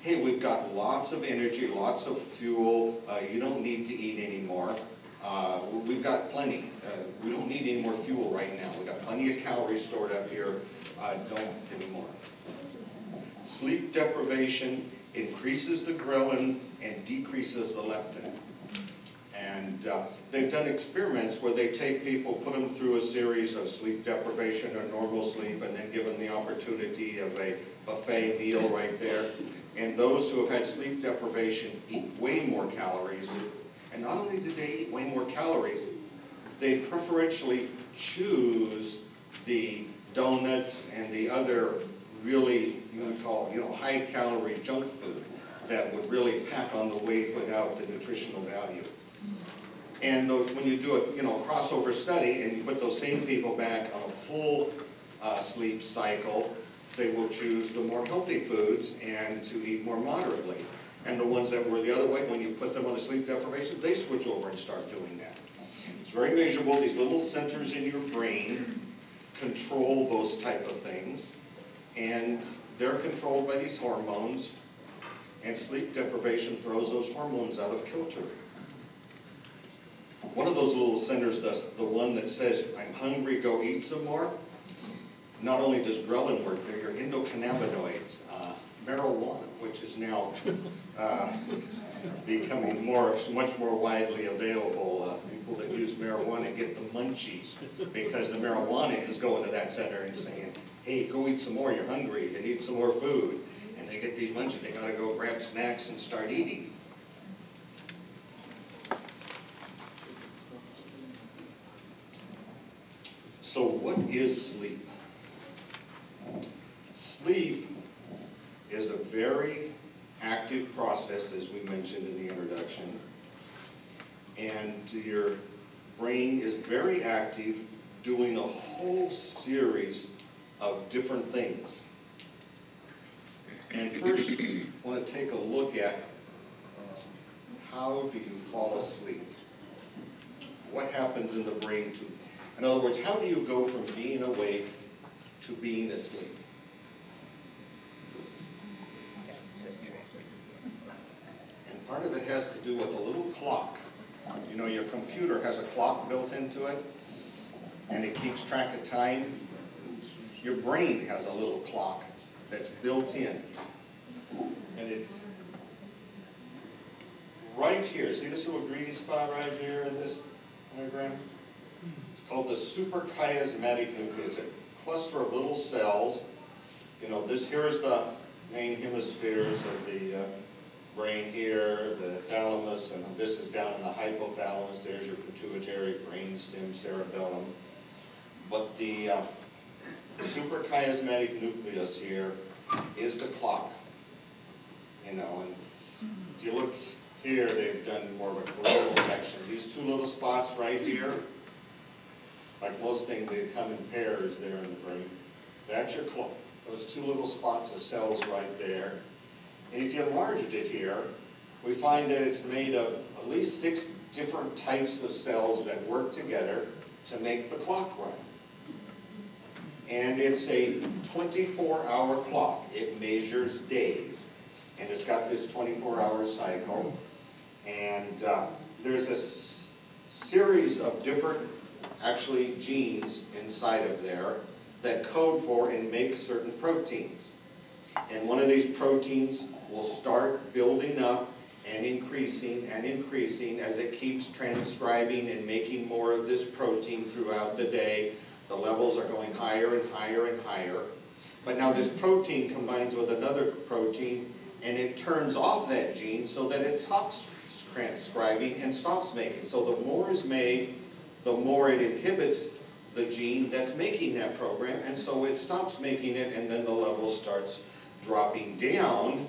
hey, we've got lots of energy, lots of fuel, you don't need to eat anymore. We've got plenty. We don't need any more fuel right now. We've got plenty of calories stored up here. Don't anymore. Sleep deprivation increases the ghrelin and decreases the leptin. And they've done experiments where they take people, put them through a series of sleep deprivation or normal sleep, and then give them the opportunity of a buffet meal right there. And those who have had sleep deprivation eat way more calories. And not only do they eat way more calories, they preferentially choose the donuts and the other really, you would call, high-calorie junk food that would really pack on the weight without the nutritional value. And those, when you do a crossover study and you put those same people back on a full sleep cycle, they will choose the more healthy foods and to eat more moderately. And the ones that were the other way, when you put them on the sleep deprivation, they switch over and start doing that. It's very measurable. These little centers in your brain control those type of things. And they're controlled by these hormones. And sleep deprivation throws those hormones out of kilter. One of those little centers, the one that says, I'm hungry, go eat some more, not only does ghrelin work, they're your endocannabinoids, marijuana, which is now becoming much more widely available. People that use marijuana get the munchies because the marijuana is going to that center and saying, hey, go eat some more, you're hungry, you need some more food. And they get these munchies, they gotta go grab snacks and start eating. So what is sleep? Sleep is a very active process, as we mentioned in the introduction. And your brain is very active, doing a whole series of different things. And first, I want to take a look at how do you fall asleep? What happens in the brain to, in other words, how do you go from being awake to being asleep? And part of it has to do with a little clock. You know, your computer has a clock built into it, and it keeps track of time. Your brain has a little clock that's built in. And it's right here. See this little green spot right here in this diagram? It's called the suprachiasmatic nucleus. It's a cluster of little cells. You know, this here is the main hemispheres of the brain here, the thalamus, and this is down in the hypothalamus. There's your pituitary, brainstem, cerebellum. But the suprachiasmatic nucleus here is the clock. You know, and if you look here, they've done more of a global section. These two little spots right here, like most things, they come in pairs there in the brain. That's your clock. Those two little spots of cells right there. And if you enlarged it here, we find that it's made of at least 6 different types of cells that work together to make the clock run. And it's a 24-hour clock. It measures days. And it's got this 24-hour cycle. And there's a series of different, actually, genes inside of there that code for and make certain proteins. And one of these proteins will start building up and increasing as it keeps transcribing and making more of this protein throughout the day. The levels are going higher and higher and higher. But now this protein combines with another protein and it turns off that gene so that it stops transcribing and stops making. So the more is made, the more it inhibits the gene that's making that program, and so it stops making it, and then the level starts dropping down,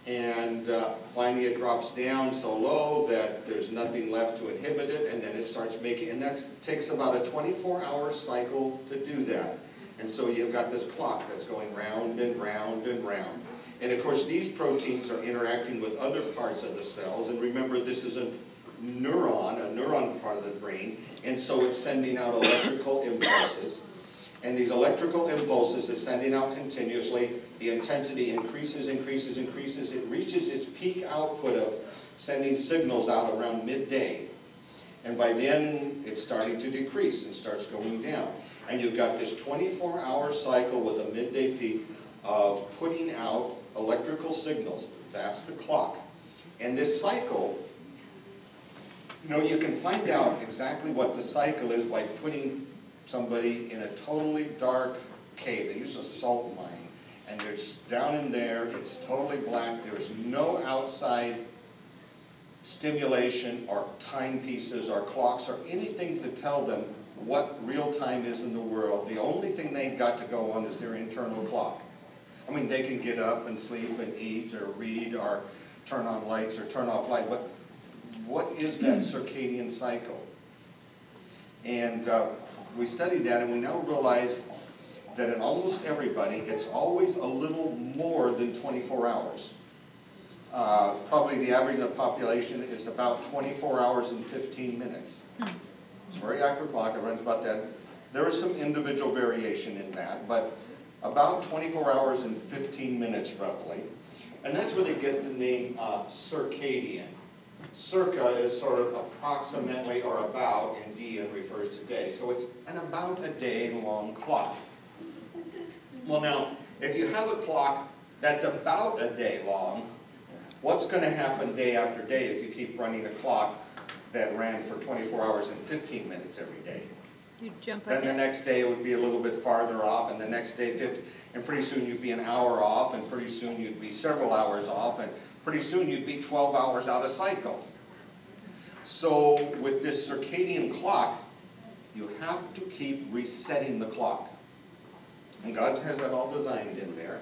and finally it drops down so low that there's nothing left to inhibit it, and then it starts making, and that takes about a 24-hour cycle to do that. And so you've got this clock that's going round and round and round. And of course these proteins are interacting with other parts of the cells, and remember this is a neuron part of the brain, and so it's sending out electrical impulses. And these electrical impulses is sending out continuously. The intensity increases, increases, increases. It reaches its peak output of sending signals out around midday. And by then, it's starting to decrease and starts going down. And you've got this 24-hour cycle with a midday peak of putting out electrical signals. That's the clock. And this cycle, you know, you can find out exactly what the cycle is by putting somebody in a totally dark cave. They use a salt mine, and they're down in there, it's totally black, there's no outside stimulation or timepieces or clocks or anything to tell them what real time is in the world, the only thing they've got to go on is their internal clock. I mean, they can get up and sleep and eat or read or turn on lights or turn off light, but what is that circadian cycle? And we studied that, and we now realize that in almost everybody, it's always a little more than 24 hours. Probably the average of the population is about 24 hours and 15 minutes. It's a very accurate clock, it runs about that. There is some individual variation in that, but about 24 hours and 15 minutes roughly. And that's where they get the name circadian. Circa is sort of approximately or about, and dian refers to day. So it's an about a day long clock. Well now, if you have a clock that's about a day long, what's going to happen day after day if you keep running a clock that ran for 24 hours and 15 minutes every day? You jump Then the ahead. next day it would be a little bit farther off, and the next day 50, and pretty soon you'd be an hour off, and pretty soon you'd be several hours off, and pretty soon you'd be 12 hours out of cycle. So with this circadian clock, you have to keep resetting the clock. And God has that all designed in there.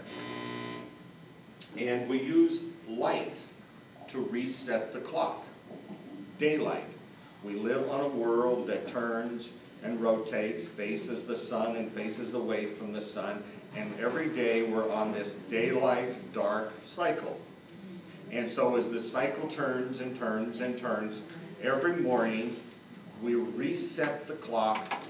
And we use light to reset the clock. Daylight. We live on a world that turns and rotates, faces the sun and faces away from the sun, and every day we're on this daylight dark cycle. And so as the cycle turns and turns and turns, every morning we reset the clock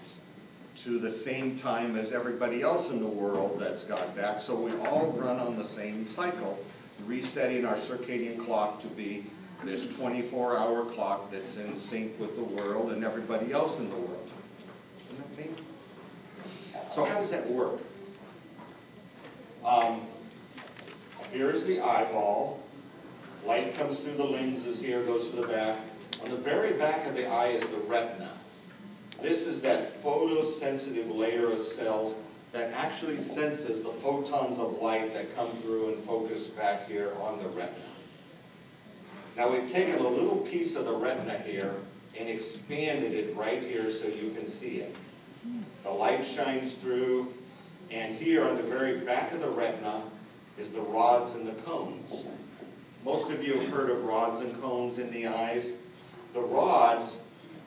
to the same time as everybody else in the world that's got that, so we all run on the same cycle, resetting our circadian clock to be this 24-hour clock that's in sync with the world and everybody else in the world. Isn't that neat? So how does that work? Here's the eyeball. Light comes through the lenses here, goes to the back. On the very back of the eye is the retina. This is that photosensitive layer of cells that actually senses the photons of light that come through and focus back here on the retina. Now we've taken a little piece of the retina here and expanded it right here so you can see it. The light shines through, and here on the very back of the retina is the rods and the cones. Most of you have heard of rods and cones in the eyes. The rods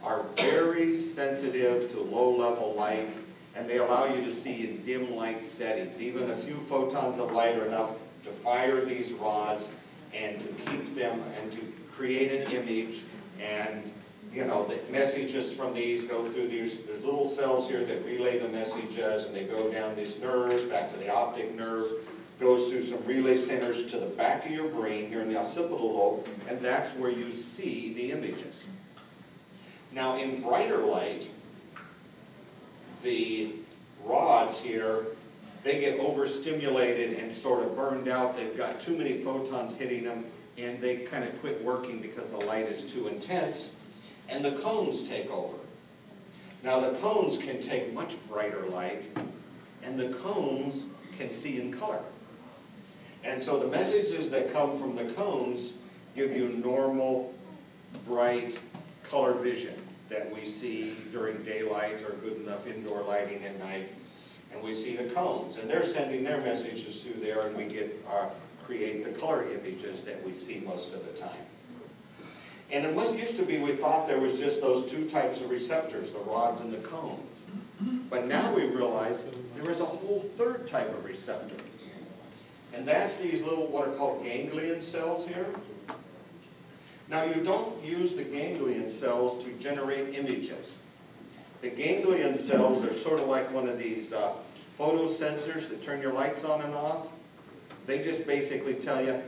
are very sensitive to low-level light, and they allow you to see in dim light settings. Even a few photons of light are enough to fire these rods and to keep them and to create an image. And you know, the messages from these go through these, there's little cells here that relay the messages, and they go down these nerves, back to the optic nerve, goes through some relay centers to the back of your brain here in the occipital lobe, and that's where you see the images. Now in brighter light, the rods here, they get overstimulated and sort of burned out. They've got too many photons hitting them, and they kind of quit working because the light is too intense, and the cones take over. Now the cones can take much brighter light, and the cones can see in color. And so the messages that come from the cones give you normal, bright color vision that we see during daylight or good enough indoor lighting at night. And we see the cones, and they're sending their messages through there, and we get create the color images that we see most of the time. And it used to be we thought there was just those two types of receptors, the rods and the cones. But now we realize there is a whole third type of receptor. And that's these little, what are called ganglion cells here. Now you don't use the ganglion cells to generate images. The ganglion cells are sort of like one of these photosensors that turn your lights on and off. They just basically tell you,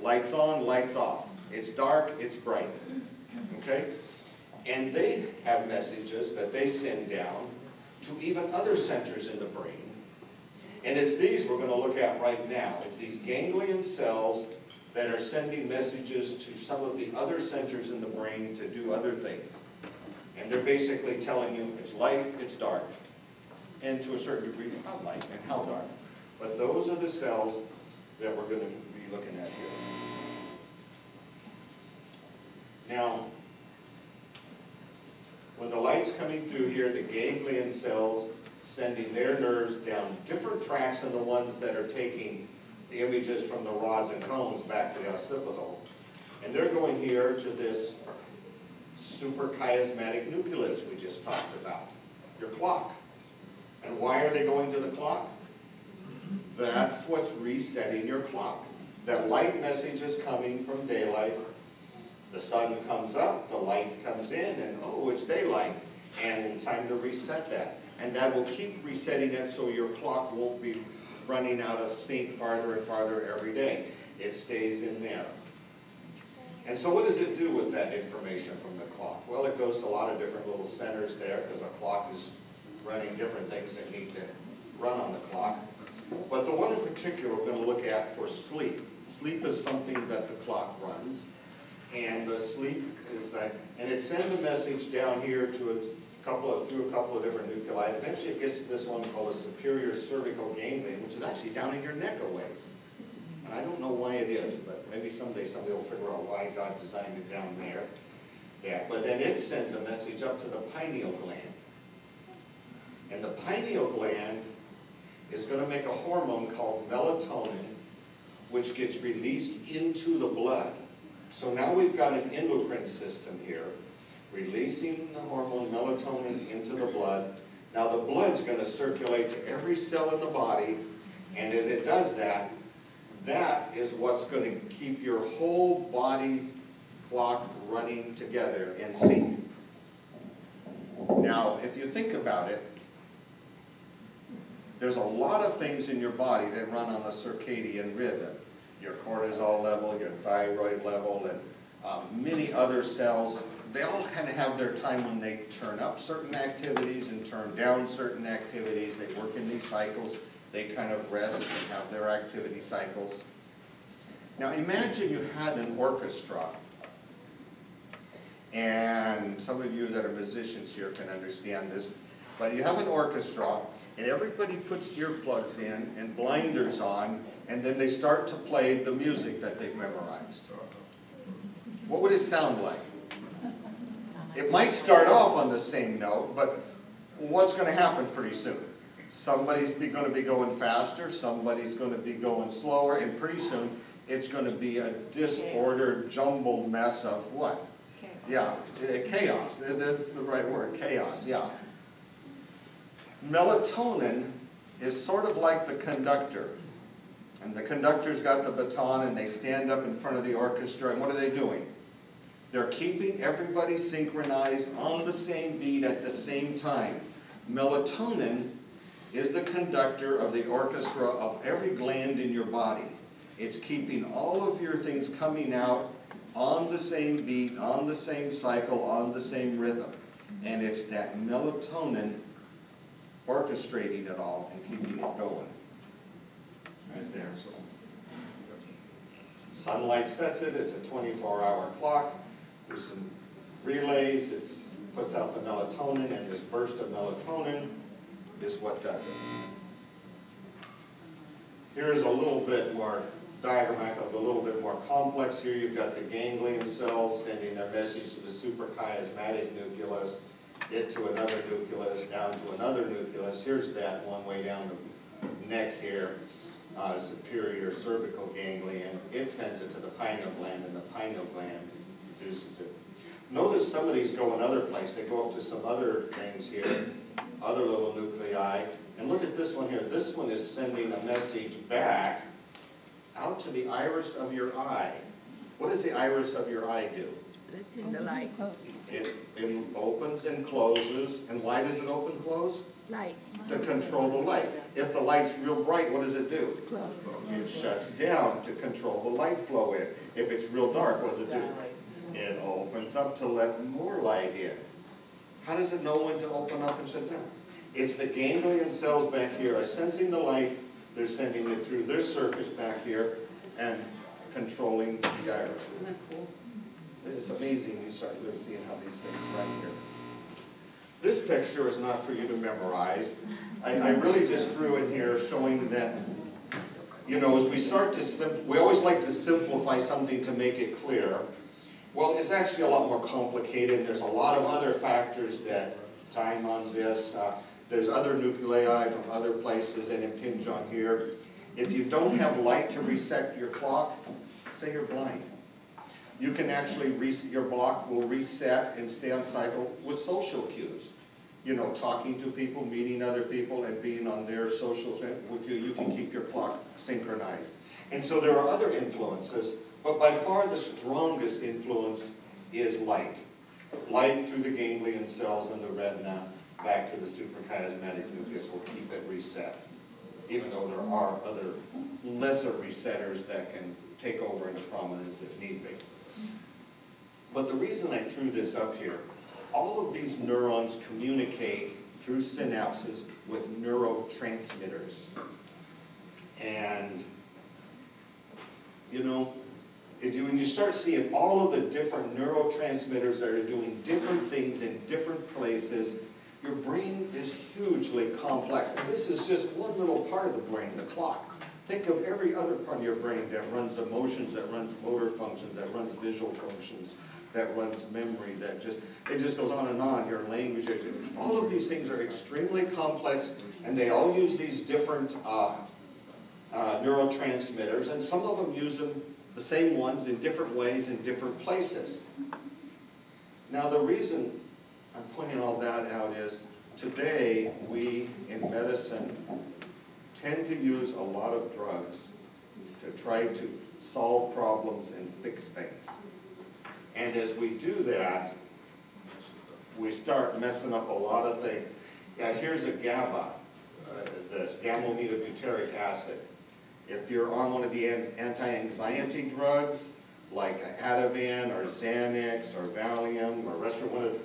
lights on, lights off. It's dark, it's bright. Okay? And they have messages that they send down to even other centers in the brain. And it's these we're going to look at right now. It's these ganglion cells that are sending messages to some of the other centers in the brain to do other things. And they're basically telling you it's light, it's dark. And to a certain degree, how light and how dark. But those are the cells that we're going to be looking at here. Now, when the light's coming through here, here the ganglion cells sending their nerves down different tracks than the ones that are taking the images from the rods and cones back to the occipital. And they're going here to this suprachiasmatic nucleus we just talked about, your clock. And why are they going to the clock? That's what's resetting your clock. That light message is coming from daylight. The sun comes up, the light comes in, and oh, it's daylight. And time to reset that. And that will keep resetting it so your clock won't be running out of sync farther and farther every day. It stays in there. And so what does it do with that information from the clock? Well, it goes to a lot of different little centers there, because a clock is running different things that need to run on the clock. But the one in particular we're going to look at for sleep. Sleep is something that the clock runs. And the sleep is, and it sends a message down here to through a couple of different nuclei. Eventually it gets to this one called a superior cervical ganglion, which is actually down in your neck a ways. And I don't know why it is, but maybe someday somebody will figure out why God designed it down there. Yeah, but then it sends a message up to the pineal gland. And the pineal gland is going to make a hormone called melatonin, which gets released into the blood. So now we've got an endocrine system here, releasing the hormone melatonin into the blood. Now the blood's going to circulate to every cell in the body, and as it does that, that is what's going to keep your whole body clock running together in sync. Now, if you think about it, there's a lot of things in your body that run on a circadian rhythm. Your cortisol level, your thyroid level, and many other cells. They all kind of have their time when they turn up certain activities and turn down certain activities. They work in these cycles. They kind of rest and have their activity cycles. Now imagine you had an orchestra. And some of you that are musicians here can understand this. But you have an orchestra, and everybody puts earplugs in and blinders on, and then they start to play the music that they've memorized. What would it sound like? It might start off on the same note, but what's going to happen pretty soon? Somebody's going to be going faster, somebody's going to be going slower, and pretty soon it's going to be a disordered, jumbled mess of what? Chaos. Yeah, chaos. That's the right word, chaos, yeah. Melatonin is sort of like the conductor. And the conductor's got the baton, and they stand up in front of the orchestra, and what are they doing? They're keeping everybody synchronized on the same beat at the same time. Melatonin is the conductor of the orchestra of every gland in your body. It's keeping all of your things coming out on the same beat, on the same cycle, on the same rhythm. And it's that melatonin orchestrating it all and keeping it going. Right there. Sunlight sets it. It's a 24-hour clock. There's some relays. It puts out the melatonin, and this burst of melatonin is what does it. Here's a little bit more diagrammatic, a little bit more complex. Here you've got the ganglion cells sending their message to the suprachiasmatic nucleus, it to another nucleus, down to another nucleus. Here's that one way down the neck here. Superior cervical ganglion. It sends it to the pineal gland, and the pineal gland produces it. Notice some of these go another place. They go up to some other things here, other little nuclei. And look at this one here. This one is sending a message back out to the iris of your eye. What does the iris of your eye do? It's in the light. It opens and closes. And why does it open and close? Light. To control the light. If the light's real bright, what does it do? Close. It shuts down to control the light flow in. If it's real dark, what does it do? It opens up to let more light in. How does it know when to open up and shut down? It's the ganglion cells back here are sensing the light. They're sending it through their circuits back here and controlling the iris. Isn't that cool? It's amazing you start seeing how these things run here. This picture is not for you to memorize. I really just threw in here showing that, you know, as we start to, we always like to simplify something to make it clear. Well, it's actually a lot more complicated. There's a lot of other factors that time on this. There's other nuclei from other places that impinge on here. If you don't have light to reset your clock, say you're blind, you can actually reset, your clock will reset and stay on cycle with social cues. You know, talking to people, meeting other people, and being on their social with you, you can keep your clock synchronized. And so there are other influences, but by far the strongest influence is light. Light through the ganglion cells in the retina back to the suprachiasmatic nucleus will keep it reset, even though there are other lesser resetters that can take over into prominence if need be. But the reason I threw this up here, all of these neurons communicate through synapses with neurotransmitters. And, you know, when you start seeing all of the different neurotransmitters that are doing different things in different places, your brain is hugely complex. And this is just one little part of the brain, the clock. Think of every other part of your brain that runs emotions, that runs motor functions, that runs visual functions, that runs memory, it just goes on and on, your language. All of these things are extremely complex, and they all use these different neurotransmitters, and some of them use them, the same ones, in different ways in different places. Now the reason I'm pointing all that out is, today we in medicine tend to use a lot of drugs to try to solve problems and fix things. And as we do that, we start messing up a lot of things. Yeah, here's a GABA, this gamma-aminobutyric acid. If you're on one of the anti-anxiety drugs, like Ativan or Xanax or Valium or Restoron,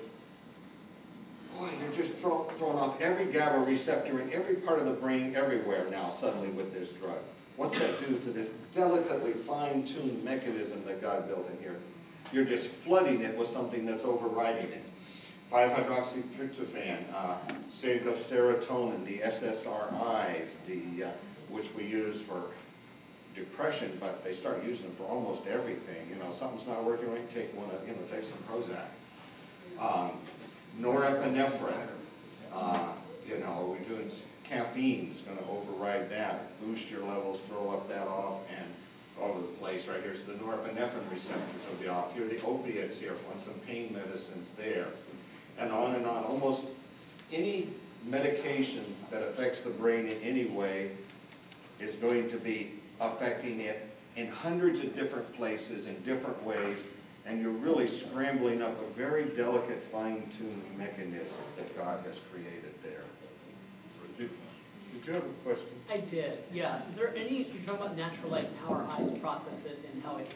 boy, you're just throwing off every GABA receptor in every part of the brain everywhere now suddenly with this drug. What's that do to this delicately fine-tuned mechanism that God built in here? You're just flooding it with something that's overriding it. 5-hydroxytryptophan, serotonin, the SSRIs, which we use for depression, but they start using them for almost everything. You know, something's not working right, take one of, take some Prozac. Norepinephrine, we're doing caffeine's going to override that, boost your levels, throw up that off, and all over the place. Right here's the norepinephrine receptors will be off. Here are the opiates here, some pain medicines there, and on and on. Almost any medication that affects the brain in any way is going to be affecting it in hundreds of different places in different ways, and you're really scrambling up a very delicate, fine-tuned mechanism that God has created there. Did you have a question? I did, yeah. Is there any, you're talking about natural light and how our eyes process it and how it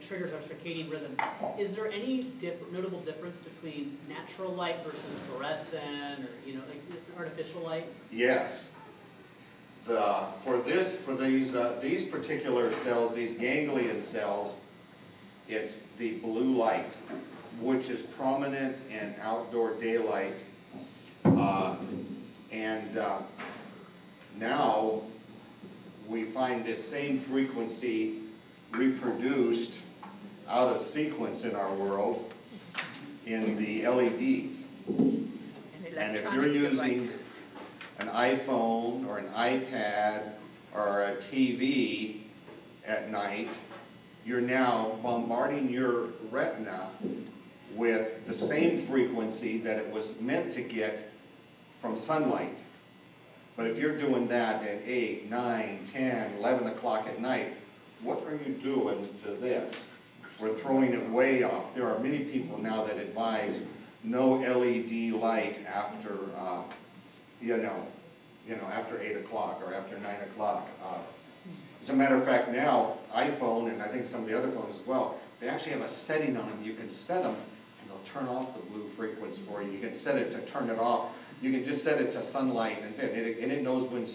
triggers our circadian rhythm. Is there any notable difference between natural light versus fluorescent or, like artificial light? Yes. For these particular cells, these ganglion cells, it's the blue light, which is prominent in outdoor daylight. Now we find this same frequency reproduced out of sequence in our world in the LEDs. And if you're using an iPhone or an iPad or a TV at night, you're now bombarding your retina with the same frequency that it was meant to get from sunlight. But if you're doing that at 8, 9, 10, 11 o'clock at night, what are you doing to this? We're throwing it way off. There are many people now that advise no LED light after, after 8 o'clock or after 9 o'clock. As a matter of fact, now, iPhone, and I think some of the other phones as well, they actually have a setting on them. You can set them, and they'll turn off the blue frequency for you. You can set it to turn it off. You can just set it to sunlight, and it knows when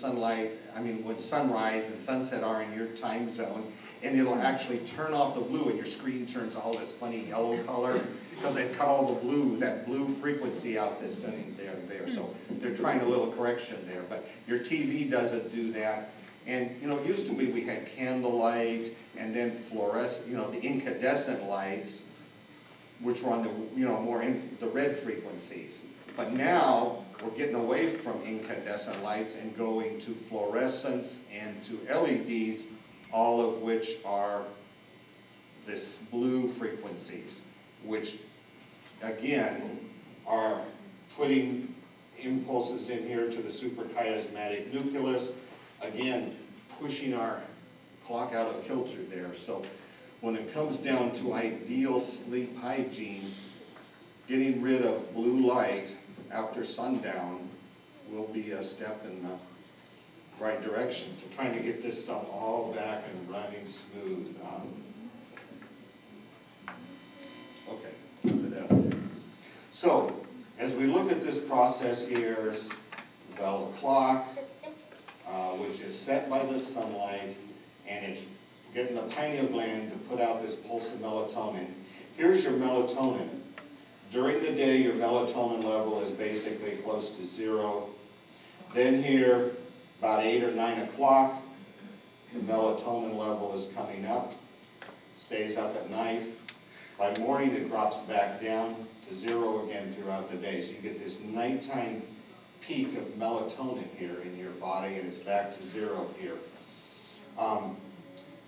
when sunrise and sunset are in your time zone, and it'll actually turn off the blue, and your screen turns all this funny yellow color, because they've cut all the blue, that blue frequency out that's there. So they're trying a little correction there, but your TV doesn't do that. And, it used to be we had candlelight, and then fluorescent, the incandescent lights, which were on the, more the red frequencies. But now, we're getting away from incandescent lights and going to fluorescence and to LEDs, all of which are this blue frequencies, which again are putting impulses in here to the suprachiasmatic nucleus, again pushing our clock out of kilter there. So when it comes down to ideal sleep hygiene, getting rid of blue light after sundown will be a step in the right direction to trying to get this stuff all back and running smooth. Okay, put that up there. So, as we look at this process here, well, the clock, which is set by the sunlight, and it's getting the pineal gland to put out this pulse of melatonin. Here's your melatonin. During the day, your melatonin level is basically close to 0. Then here, about 8 or 9 o'clock, the melatonin level is coming up, stays up at night. By morning, it drops back down to 0 again throughout the day. So you get this nighttime peak of melatonin here in your body, and it's back to 0 here.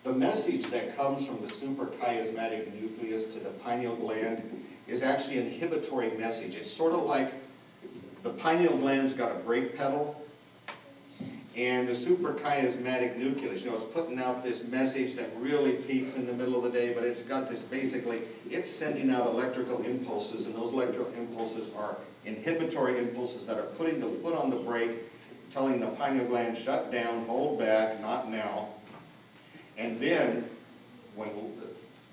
The message that comes from the suprachiasmatic nucleus to the pineal gland is actually an inhibitory message. It's sort of like the pineal gland's got a brake pedal, and the suprachiasmatic nucleus, it's putting out this message that really peaks in the middle of the day, but it's got this basically, it's sending out electrical impulses, and those electrical impulses are inhibitory impulses that are putting the foot on the brake, telling the pineal gland, shut down, hold back, not now. And then, when the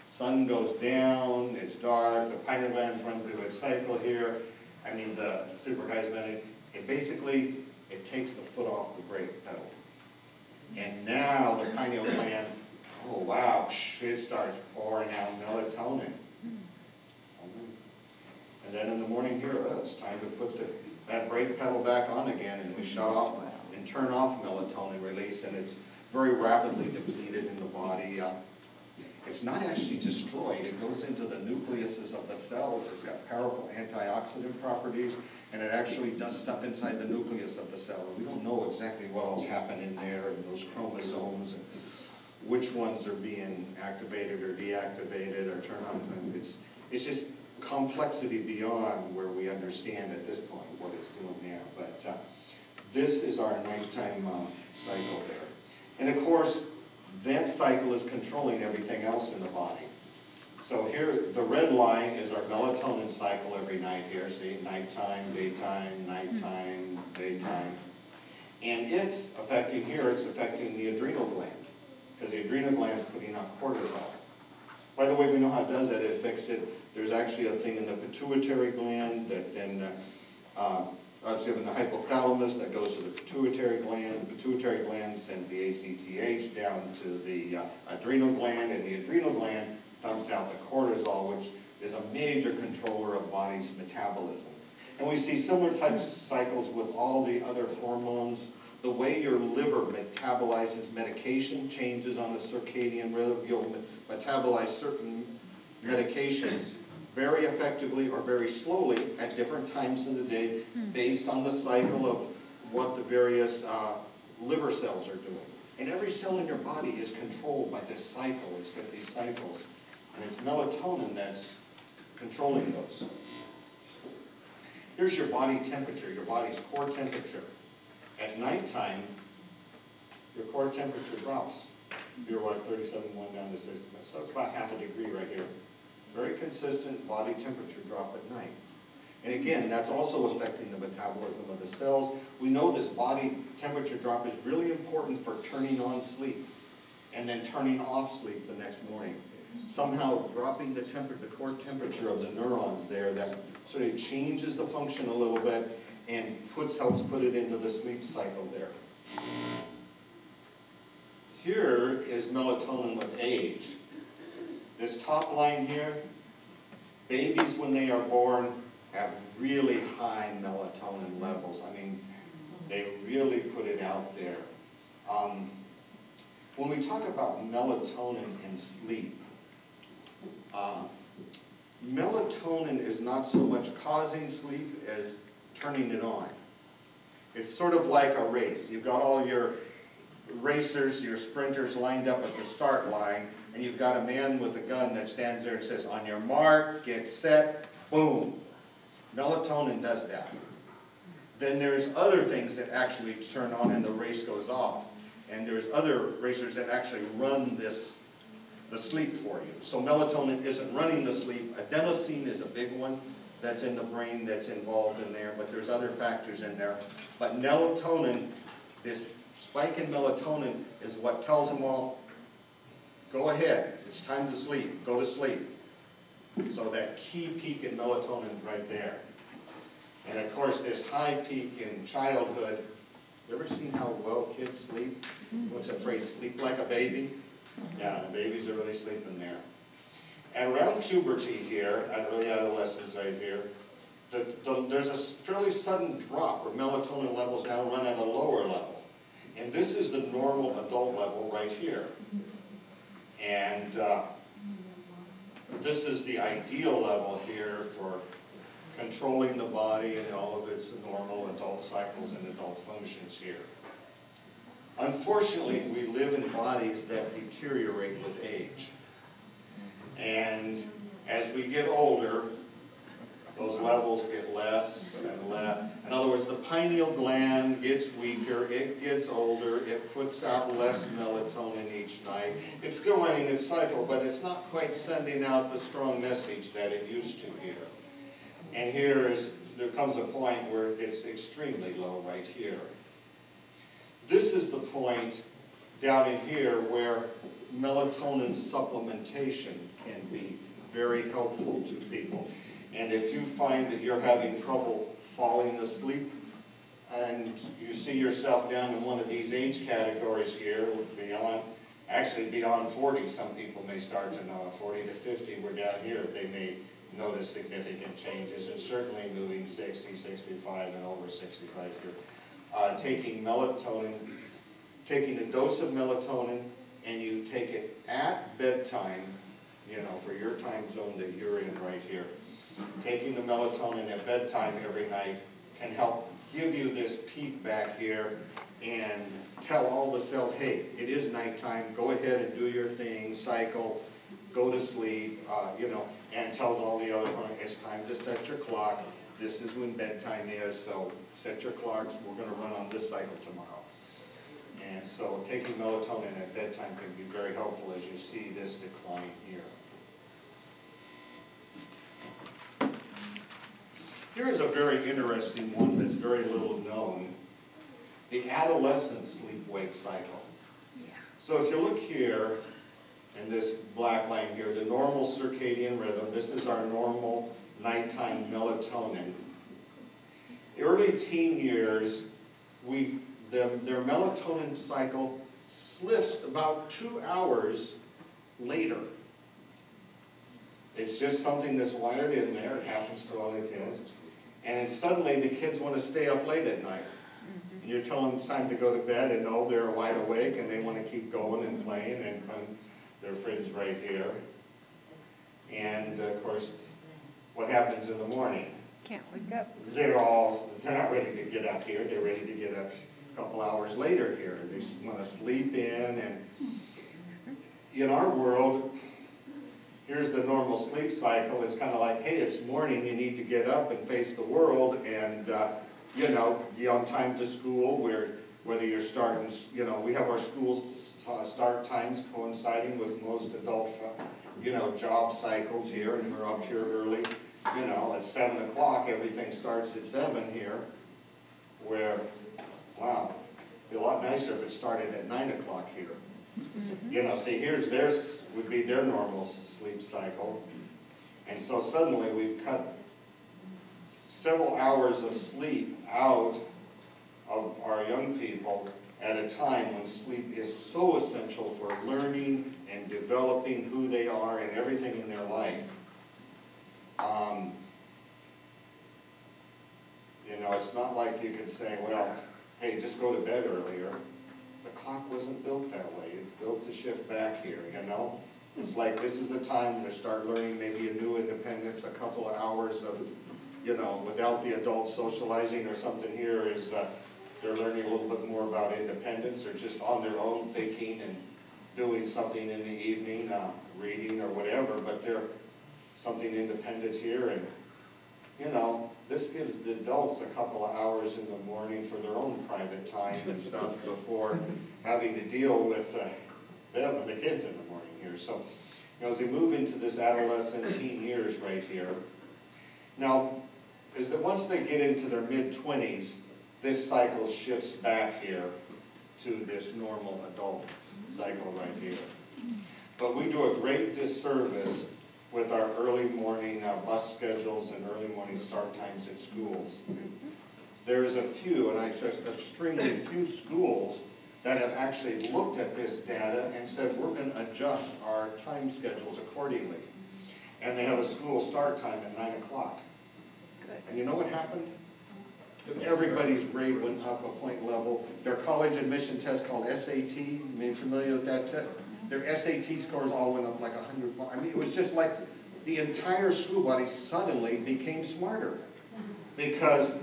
sun goes down, it's dark, the pineal glands run through its cycle here, the suprachiasmatic, it takes the foot off the brake pedal. And now the pineal gland, oh wow, it starts pouring out melatonin. And then in the morning here, it's time to put that brake pedal back on again, and we shut off and turn off melatonin release, and it's very rapidly depleted in the body. It's not actually destroyed. It goes into the nucleuses of the cells. It's got powerful antioxidant properties, and it actually does stuff inside the nucleus of the cell. We don't know exactly what else happened in there, and those chromosomes, and which ones are being activated or deactivated or turned on. It's just complexity beyond where we understand at this point what it's doing there. But this is our nighttime cycle there. And of course, that cycle is controlling everything else in the body. So here, the red line is our melatonin cycle every night here. See, nighttime, daytime, nighttime, daytime. And it's affecting the adrenal gland, because the adrenal gland is putting out cortisol. By the way, we know how it does that. It affects it. There's actually a thing in the pituitary gland that then, actually in the hypothalamus that goes to the pituitary gland. The pituitary gland sends the ACTH down to the adrenal gland, and the adrenal gland dumps out the cortisol, which is a major controller of body's metabolism. And we see similar types of cycles with all the other hormones. The way your liver metabolizes medication changes on the circadian rhythm. You'll metabolize certain medications very effectively or very slowly at different times in the day based on the cycle of what the various liver cells are doing. And every cell in your body is controlled by this cycle. It's got these cycles. And it's melatonin that's controlling those. Here's your body temperature, your body's core temperature. At nighttime, your core temperature drops. You're 37.1 down to 6. So it's about half a degree right here. Very consistent body temperature drop at night. And again, that's also affecting the metabolism of the cells. We know this body temperature drop is really important for turning on sleep and then turning off sleep the next morning. Somehow dropping the core temperature of the neurons there, that sort of changes the function a little bit and helps put it into the sleep cycle there. Here is melatonin with age. This top line here, babies when they are born have really high melatonin levels. They really put it out there. When we talk about melatonin and sleep, melatonin is not so much causing sleep as turning it on. It's sort of like a race. You've got all your racers, your sprinters lined up at the start line, and you've got a man with a gun that stands there and says, on your mark, get set, boom. Melatonin does that. Then there's other things that actually turn on and the race goes off. And there's other racers that actually run the sleep for you. So melatonin isn't running the sleep. Adenosine is a big one that's in the brain that's involved in there, but there's other factors in there. But melatonin, this spike in melatonin is what tells them all, go ahead, it's time to sleep, go to sleep. So that key peak in melatonin is right there. And of course this high peak in childhood, you ever seen how well kids sleep? What's that phrase, sleep like a baby? Yeah, the babies are really sleeping there. And around puberty here, at early adolescence right here, there's a fairly sudden drop where melatonin levels now run at a lower level. And this is the normal adult level right here. And this is the ideal level here for controlling the body and all of its normal adult cycles and adult functions here. Unfortunately, we live in bodies that deteriorate with age. And as we get older, those levels get less and less. In other words, the pineal gland gets weaker, it gets older, it puts out less melatonin each night. It's still running its cycle, but it's not quite sending out the strong message that it used to here. And there comes a point where it's extremely low right here. This is the point down in here where melatonin supplementation can be very helpful to people. And if you find that you're having trouble falling asleep, and you see yourself down in one of these age categories here, beyond 40, some people may start to know, 40 to 50, we're down here, they may notice significant changes, and certainly moving 60, 65, and over 65 here. Taking melatonin, taking a dose of melatonin, and you take it at bedtime, for your time zone that you're in right here. Taking the melatonin at bedtime every night can help give you this peak back here and tell all the cells, hey, it is nighttime, go ahead and do your thing, cycle, go to sleep, and tells all the other ones, it's time to set your clock, this is when bedtime is, so set your clocks, we're going to run on this cycle tomorrow. And so taking melatonin at bedtime can be very helpful as you see this decline here. Here's a very interesting one that's very little known, the adolescent sleep-wake cycle. So if you look here, in this black line here, the normal circadian rhythm, this is our normal nighttime melatonin. Early teen years, their melatonin cycle slips about 2 hours later. It's just something that's wired in there, it happens to all the kids. And suddenly the kids want to stay up late at night. And you're telling them it's time to go to bed, and no, they're wide awake and they want to keep going and playing, and their fridge right here. And of course, what happens in the morning? Can't wake up. They're not ready to get up here, they're ready to get up a couple hours later here. They want to sleep in, and in our world, here's the normal sleep cycle. It's kind of like, hey, it's morning, you need to get up and face the world, and be on time to school, whether you're starting, we have our schools start times coinciding with most adult, job cycles here, and we're up here early, at 7 o'clock, everything starts at 7 here, where, wow, it'd be a lot nicer if it started at 9 o'clock here. See, would be their normal sleep cycle. And so suddenly we've cut several hours of sleep out of our young people at a time when sleep is so essential for learning and developing who they are and everything in their life. It's not like you could say, well, hey, just go to bed earlier. The clock wasn't built that way. It's built to shift back here, It's like this is a time to start learning maybe a new independence, a couple of hours of you know, without the adults socializing, or something here is they're learning a little bit more about independence, or just on their own thinking and doing something in the evening, reading or whatever, but they're something independent here. And, you know, this gives the adults a couple of hours in the morning for their own private time and stuff before having to deal with them and the kids in the morning here. So, you know, as we move into this adolescent teen years right here, now, is that once they get into their mid-20s, this cycle shifts back here to this normal adult cycle right here. But we do a great disservice with our early morning bus schedules and early morning start times at schools. There's a few, and I stress extremely few schools that have actually looked at this data and said, we're going to adjust our time schedules accordingly. And they have a school start time at 9 o'clock. And you know what happened? Everybody's grade went up a point level. Their college admission test called SAT, are you familiar with that? Their SAT scores all went up like 100. I mean, it was just like the entire school body suddenly became smarter because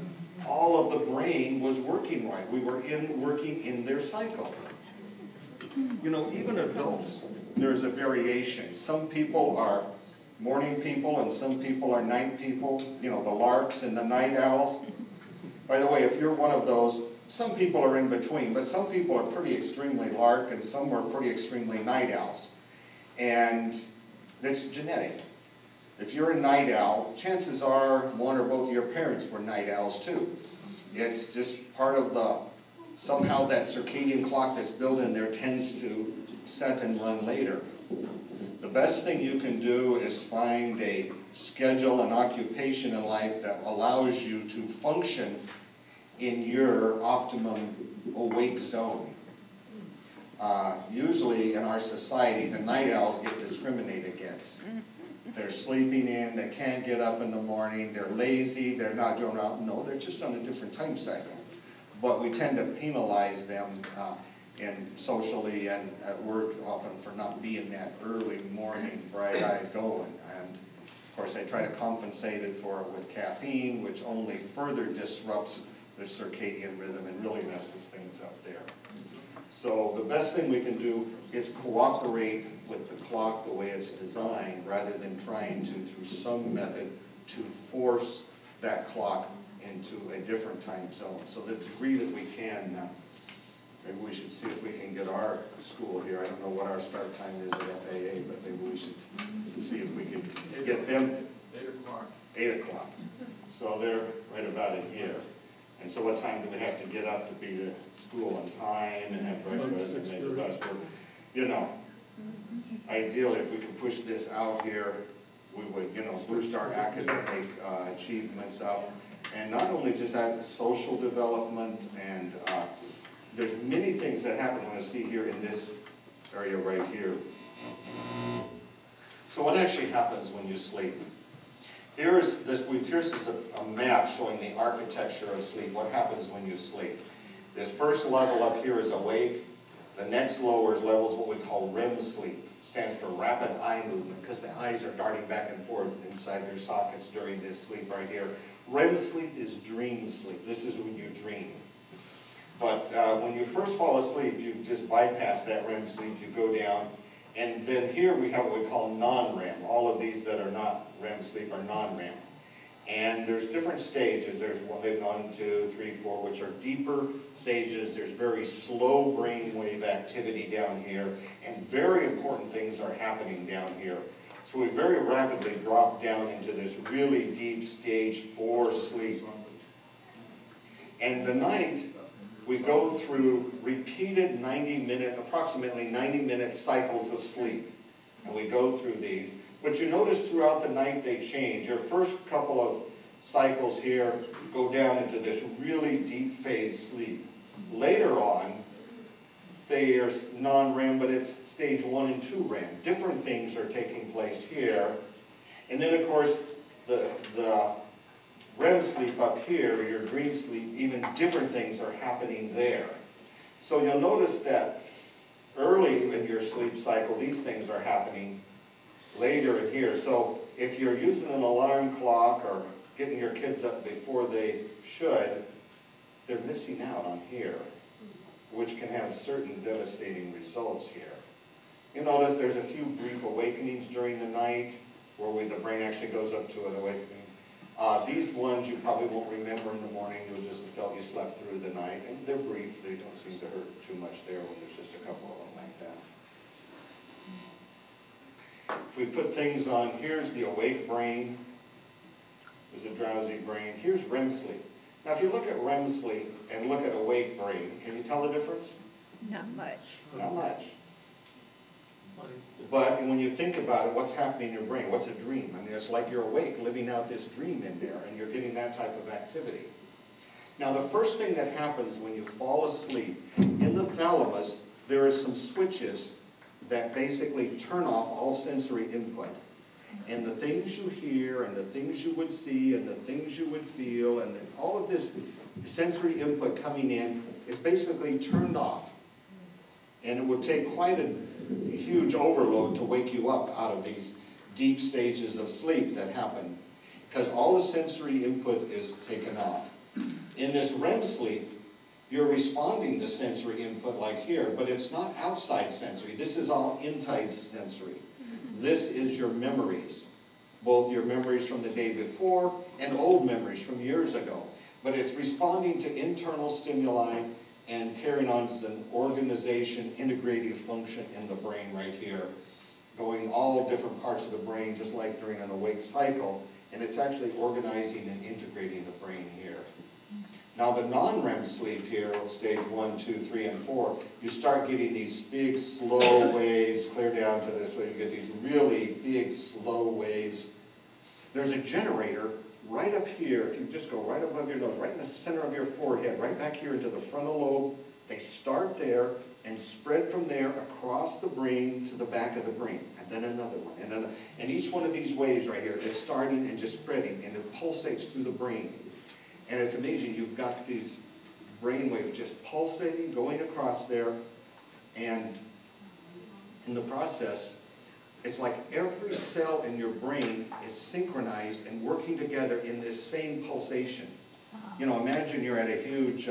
all of the brain was working right. We were working in their cycle. You know, even adults, there's a variation. Some people are morning people and some people are night people. You know, the larks and the night owls. By the way, if you're one of those, some people are in between, but some people are pretty extremely lark and some are pretty extremely night owls. And it's genetic. If you're a night owl, chances are one or both of your parents were night owls too. It's just part of the, somehow that circadian clock that's built in there tends to set and run later. The best thing you can do is find a schedule and occupation in life that allows you to function in your optimum awake zone. Usually in our society, the night owls get discriminated against. They're sleeping in, they can't get up in the morning, they're lazy, they're not going out. No, they're just on a different time cycle. But we tend to penalize them and socially and at work often for not being that early morning, bright-eyed going. And of course, they try to compensate it for it with caffeine, which only further disrupts the circadian rhythm and really messes things up there. So the best thing we can do is cooperate with the clock the way it's designed rather than trying to, through some method, to force that clock into a different time zone. So the degree that we can, maybe we should see if we can get our school here. I don't know what our start time is at FAA, but maybe we should see if we could get them. 8 o'clock. 8 o'clock. So they're right about in here. And so what time do we have to get up to be to school on time and have breakfast and make the bus work? You know, ideally if we could push this out here, we would, you know, boost our academic achievements up. And not only just that, social development and there's many things that happen when I see here in this area right here. So what actually happens when you sleep? Here's a map showing the architecture of sleep, what happens when you sleep. This first level up here is awake. The next lower level is what we call REM sleep. Stands for rapid eye movement, because the eyes are darting back and forth inside their sockets during this sleep right here. REM sleep is dream sleep. This is when you dream. But when you first fall asleep, you just bypass that REM sleep, you go down, and then here we have what we call non-REM. All of these that are not REM sleep are non-REM. And there's different stages. There's 1, 2, 3, 4, which are deeper stages. There's very slow brainwave activity down here, and very important things are happening down here. So we very rapidly drop down into this really deep stage 4 sleep. And the night, we go through repeated approximately 90-minute cycles of sleep. And we go through these. But you notice throughout the night they change. Your first couple of cycles here go down into this really deep phase sleep. Later on, they are non-REM, but it's stage 1 and 2 REM. Different things are taking place here. And then, of course, the REM sleep up here, your dream sleep, even different things are happening there. So you'll notice that early in your sleep cycle, these things are happening later in here. So if you're using an alarm clock or getting your kids up before they should, they're missing out on here, which can have certain devastating results here. You notice there's a few brief awakenings during the night where the brain actually goes up to an awakening. These ones you probably won't remember in the morning. You'll just have felt you slept through the night. And they're brief. They don't seem to hurt too much there when there's just a couple of them like that. If we put things on, here's the awake brain. There's a drowsy brain. Here's REM sleep. Now, if you look at REM sleep and look at awake brain, can you tell the difference? Not much. Not much. But when you think about it, what's happening in your brain? What's a dream? I mean, it's like you're awake, living out this dream in there, and you're getting that type of activity. Now, the first thing that happens when you fall asleep, in the thalamus, there are some switches that basically turn off all sensory input. And the things you hear, and the things you would see, and the things you would feel, and all of this sensory input coming in is basically turned off. And it would take quite a huge overload to wake you up out of these deep stages of sleep that happen, because all the sensory input is taken off. In this REM sleep, you're responding to sensory input like here, but it's not outside sensory. This is all inside sensory. This is your memories, both your memories from the day before and old memories from years ago. But it's responding to internal stimuli and carrying on as an organization, integrative function in the brain right here, going all different parts of the brain, just like during an awake cycle, and it's actually organizing and integrating the brain here. Now the non-REM sleep here, stage 1, 2, 3, and 4, you start getting these big slow waves, clear down to this way, you get these really big slow waves. There's a generator right up here, if you just go right above your nose, right in the center of your forehead, right back here into the frontal lobe. They start there and spread from there across the brain to the back of the brain, and then another one, and another. And each one of these waves right here is starting and just spreading, and it pulsates through the brain. And it's amazing, you've got these brain waves just pulsating, going across there, and in the process, it's like every cell in your brain is synchronized and working together in this same pulsation. You know, imagine you're at a huge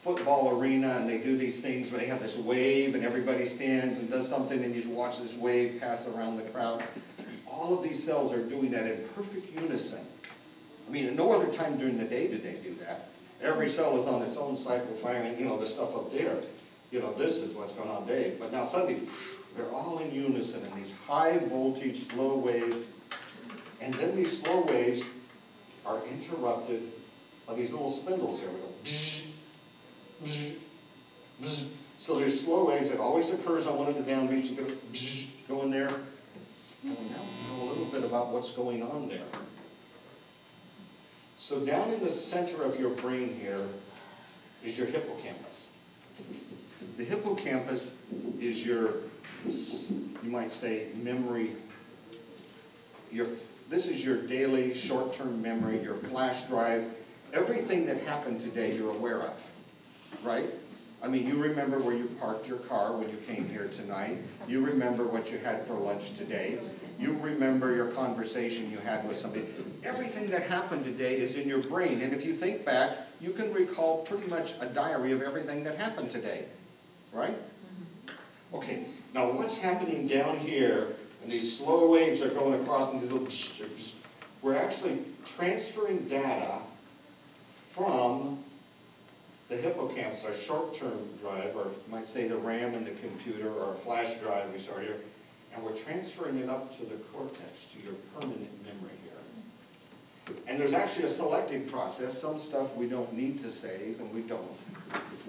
football arena and they do these things where they have this wave and everybody stands and does something and you just watch this wave pass around the crowd. All of these cells are doing that in perfect unison. I mean, at no other time during the day do they do that. Every cell is on its own cycle firing, you know, the stuff up there. You know, this is what's going on today. But now suddenly, they're all in unison in these high voltage slow waves. And then these slow waves are interrupted by these little spindles here. We go, so there's slow waves that always occurs on one of the downbeats. You go in there. And now we know a little bit about what's going on there. So down in the center of your brain here is your hippocampus. The hippocampus is your, you might say, memory. This is your daily short-term memory, your flash drive. Everything that happened today you're aware of, right? I mean, you remember where you parked your car when you came here tonight. You remember what you had for lunch today. You remember your conversation you had with somebody. Everything that happened today is in your brain. And if you think back, you can recall pretty much a diary of everything that happened today. Right? Okay, now what's happening down here, and these slow waves are going across, and these little we're actually transferring data from the hippocampus, our short-term drive, or you might say the RAM in the computer, or a flash drive we saw here, and we're transferring it up to the cortex, to your permanent memory here. And there's actually a selecting process. Some stuff we don't need to save, and we don't.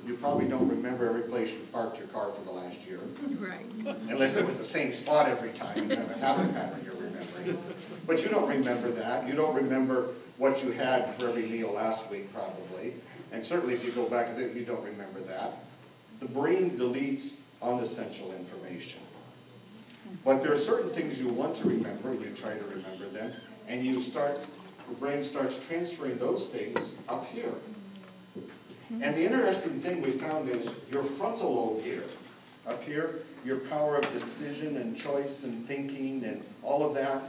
You probably don't remember every place you parked your car for the last year. Right. Unless it was the same spot every time. You have a habit pattern you're remembering. But you don't remember that. You don't remember what you had for every meal last week, probably. And certainly if you go back, you don't remember that. The brain deletes unessential information. But there are certain things you want to remember, and you try to remember them, and the brain starts transferring those things up here. And the interesting thing we found is your frontal lobe here, up here, your power of decision and choice and thinking and all of that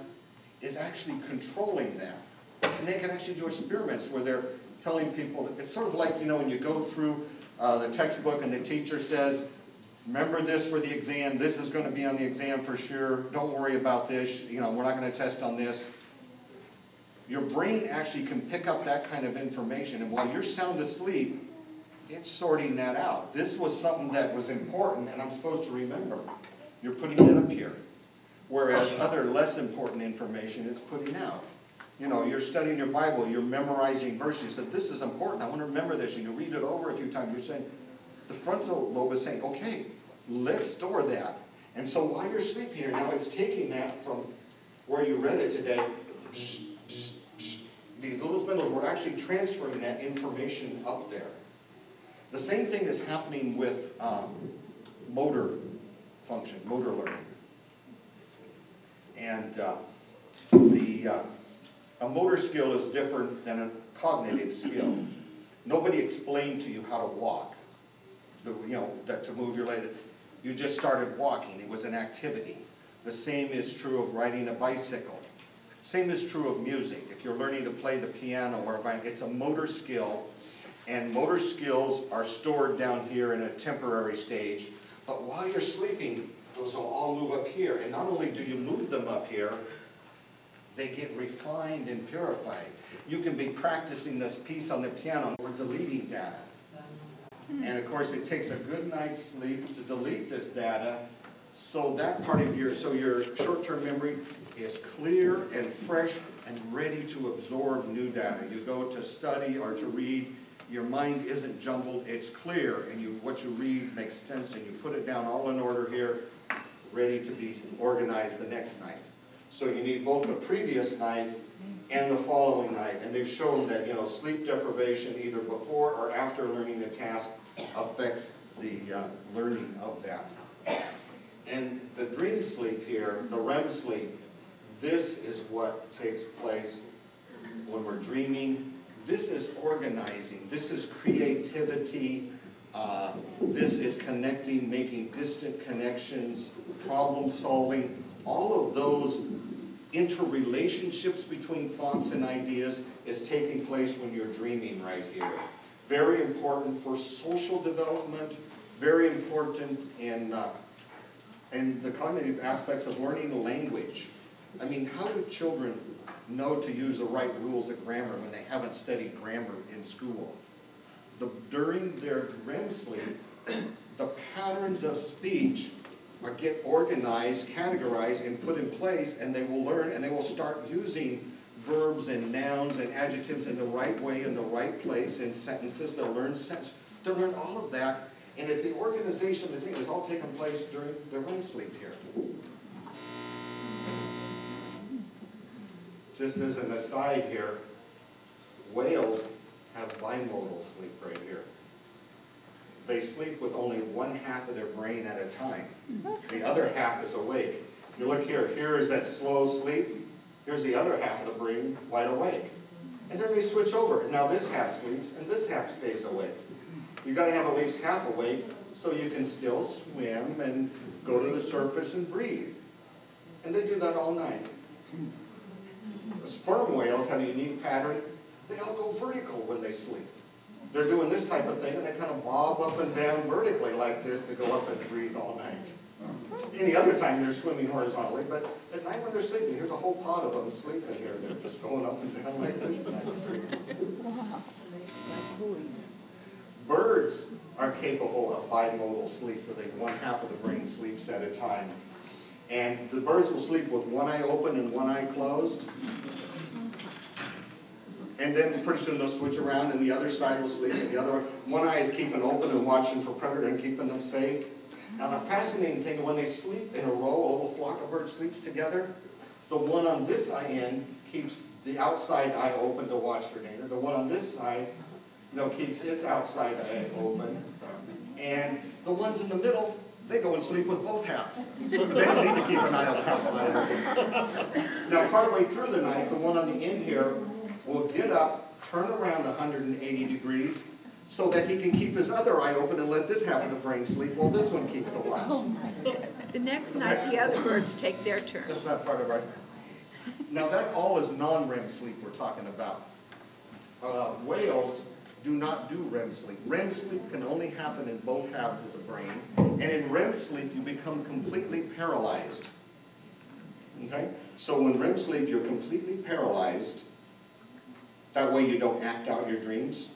is actually controlling that. And they can actually do experiments where they're telling people, it's sort of like, you know, when you go through the textbook and the teacher says, remember this for the exam, this is going to be on the exam for sure, don't worry about this, you know, we're not going to test on this. Your brain actually can pick up that kind of information, and while you're sound asleep, it's sorting that out. This was something that was important and I'm supposed to remember. You're putting it up here. Whereas other less important information it's putting out. You know, you're studying your Bible, you're memorizing verses, you said, this is important, I want to remember this, and you read it over a few times, you're saying, the frontal lobe is saying, okay, let's store that. And so while you're sleeping here, now it's taking that from where you read it today, these little spindles were actually transferring that information up there. The same thing is happening with motor function, motor learning. And a motor skill is different than a cognitive skill. Nobody explained to you how to walk, you know, to move your leg. You just started walking. It was an activity. The same is true of riding a bicycle. Same is true of music. If you're learning to play the piano or it's a motor skill, and motor skills are stored down here in a temporary stage, but while you're sleeping, those will all move up here. And not only do you move them up here, they get refined and purified. You can be practicing this piece on the piano or deleting data. And of course it takes a good night's sleep to delete this data, so that part of your short-term memory is clear and fresh and ready to absorb new data. You go to study or to read, your mind isn't jumbled, it's clear, and what you read makes sense, and you put it down all in order here, ready to be organized the next night. So you need both the previous night and the following night, and they've shown that, you know, sleep deprivation either before or after learning the task affects the learning of that. And the dream sleep here, the REM sleep, this is what takes place when we're dreaming. This is organizing, this is creativity, this is connecting, making distant connections, problem solving. All of those interrelationships between thoughts and ideas is taking place when you're dreaming right here. Very important for social development, very important in the cognitive aspects of learning a language. I mean, how do children know to use the right rules of grammar when they haven't studied grammar in school? During their REM sleep, the patterns of speech get organized, categorized, and put in place, and they will learn, and they will start using verbs and nouns and adjectives in the right way, in the right place, in sentences. They'll learn sense. They'll learn all of that, and if the organization, the thing is all taking place during their REM sleep here. Just as an aside here, whales have bimodal sleep right here. They sleep with only one half of their brain at a time. The other half is awake. You look here, here is that slow sleep. Here's the other half of the brain wide awake. And then they switch over. Now this half sleeps and this half stays awake. You've got to have at least half awake so you can still swim and go to the surface and breathe. And they do that all night. The sperm whales have a unique pattern. They all go vertical when they sleep. They're doing this type of thing, and they kind of bob up and down vertically like this to go up and breathe all night. Any other time they're swimming horizontally, but at night when they're sleeping, here's a whole pod of them sleeping here. They're just going up and down like this. Birds are capable of bimodal sleep, where one half of the brain sleeps at a time. And the birds will sleep with one eye open and one eye closed. And then pretty soon they'll switch around and the other side will sleep and the other one eye is keeping open and watching for predator and keeping them safe. Now the fascinating thing, when they sleep in a row, a little flock of birds sleeps together, the one on this eye end keeps the outside eye open to watch for danger. The one on this side, keeps its outside eye open. And the ones in the middle, they go and sleep with both halves. They don't need to keep an eye on half an eye open. Now partway through the night, the one on the end here will get up, turn around 180 degrees, so that he can keep his other eye open and let this half of the brain sleep while this one keeps a watch. Oh my God. The next night, the other birds take their turn. That's not part of our... Now that all all is non-REM sleep we're talking about. Whales do not do REM sleep. REM sleep can only happen in both halves of the brain, and in REM sleep you become completely paralyzed. Okay? So when REM sleep you're completely paralyzed, that way you don't act out your dreams,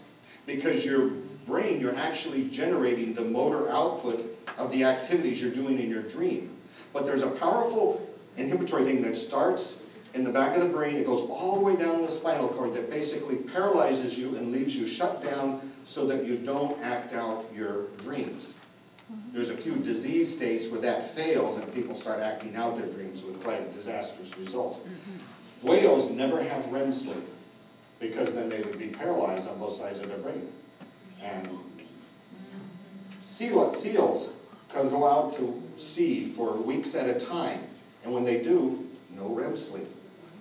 because your brain, you're actually generating the motor output of the activities you're doing in your dream. But there's a powerful inhibitory thing that starts in the back of the brain. It goes all the way down the spinal cord that basically paralyzes you and leaves you shut down so that you don't act out your dreams. There's a few disease states where that fails and people start acting out their dreams with quite disastrous results. Whales never have REM sleep because then they would be paralyzed on both sides of their brain. And seals can go out to sea for weeks at a time, and when they do, no REM sleep.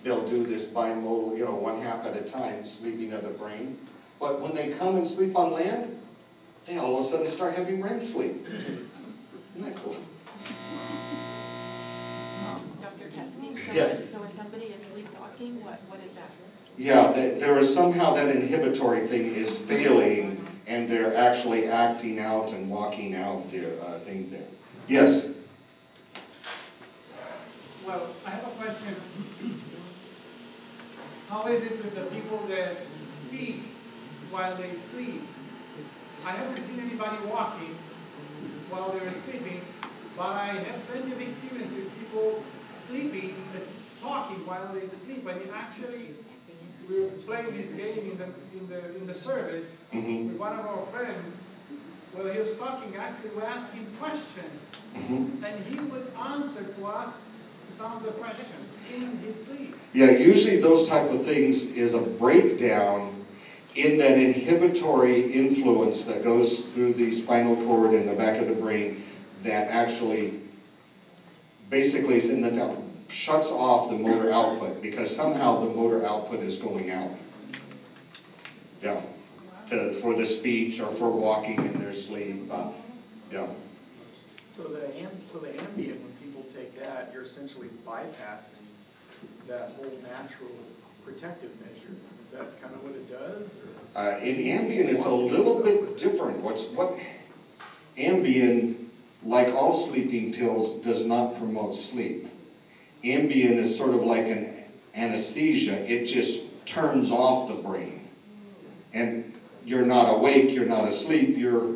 They'll do this bimodal, one half at a time, sleeping of the brain. But when they come and sleep on land, they all of a sudden start having REM sleep. Isn't that cool? Dr. Teskey, Yes. So when somebody is sleepwalking, what is that? Yeah, there is somehow that inhibitory thing is failing, and they're actually acting out and walking out their thing there. Yes? Well, I have a question. How is it with the people that speak while they sleep? I haven't seen anybody walking while they're sleeping, but I have plenty of experience with people sleeping, talking while they sleep. I mean, actually, we were playing this game in the service with one of our friends. Well, he was talking, actually, we asked him questions, and he would answer to us some of the questions in his sleep. Yeah, usually those type of things is a breakdown in that inhibitory influence that goes through the spinal cord and the back of the brain that actually basically is in that shuts off the motor output, because somehow the motor output is going out. Yeah, for the speech or for walking in their sleep. Yeah. So the ambient, when people take that, you're essentially bypassing that whole natural protective measure. Is that kind of what it does? In Ambien, it's a little bit different. What Ambien, like all sleeping pills, does not promote sleep. Ambien is sort of like an anesthesia. It just turns off the brain. And you're not awake, you're not asleep, you're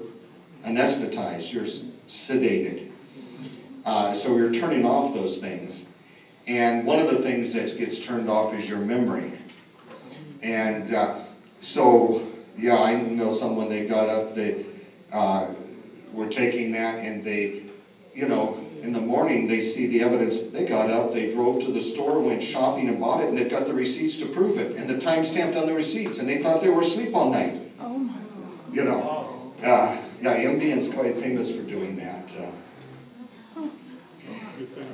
anesthetized, you're sedated. So you're turning off those things. And one of the things that gets turned off is your memory. And so, yeah, I know someone, they got up, they were taking that, and they, in the morning, they see the evidence. They got up, they drove to the store, went shopping and bought it, and they've got the receipts to prove it, and the time stamped on the receipts, and they thought they were asleep all night. Oh my. Yeah, Ambien's quite famous for doing that.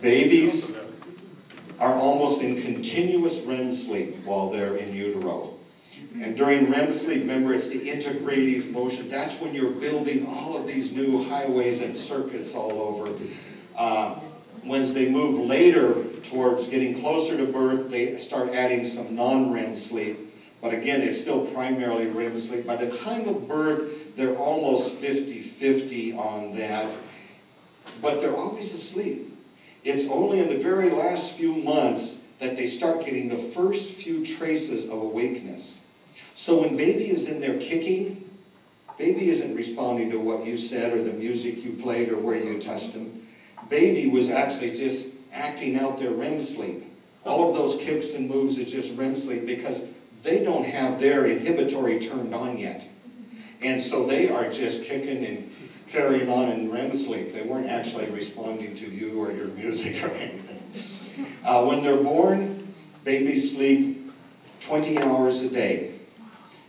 Babies are almost in continuous REM sleep while they're in utero. And during REM sleep, remember, it's the integrative motion. That's when you're building all of these new highways and circuits all over. Once they move later towards getting closer to birth, they start adding some non-REM sleep. But again, it's still primarily REM sleep. By the time of birth, they're almost 50-50 on that. But they're always asleep. It's only in the very last few months that they start getting the first few traces of awakeness. So when baby is in there kicking, baby isn't responding to what you said or the music you played or where you touched him. Baby was actually just acting out their REM sleep. All of those kicks and moves is just REM sleep because they don't have their inhibitory turned on yet. And so they are just kicking and carrying on in REM sleep. They weren't actually responding to you or your music or anything. When they're born, babies sleep 20 hours a day.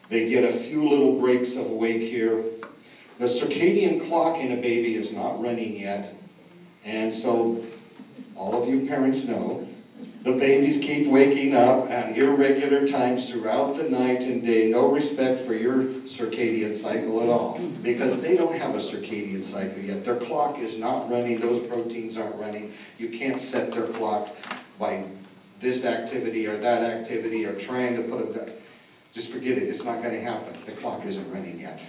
They get a few little breaks of awake here. The circadian clock in a baby is not running yet. And so all of you parents know the babies keep waking up at irregular times throughout the night and day. No respect for your circadian cycle at all, because they don't have a circadian cycle yet. Their clock is not running. Those proteins aren't running. You can't set their clock by this activity or that activity or trying to put them down. Just forget it, it's not going to happen. The clock isn't running yet.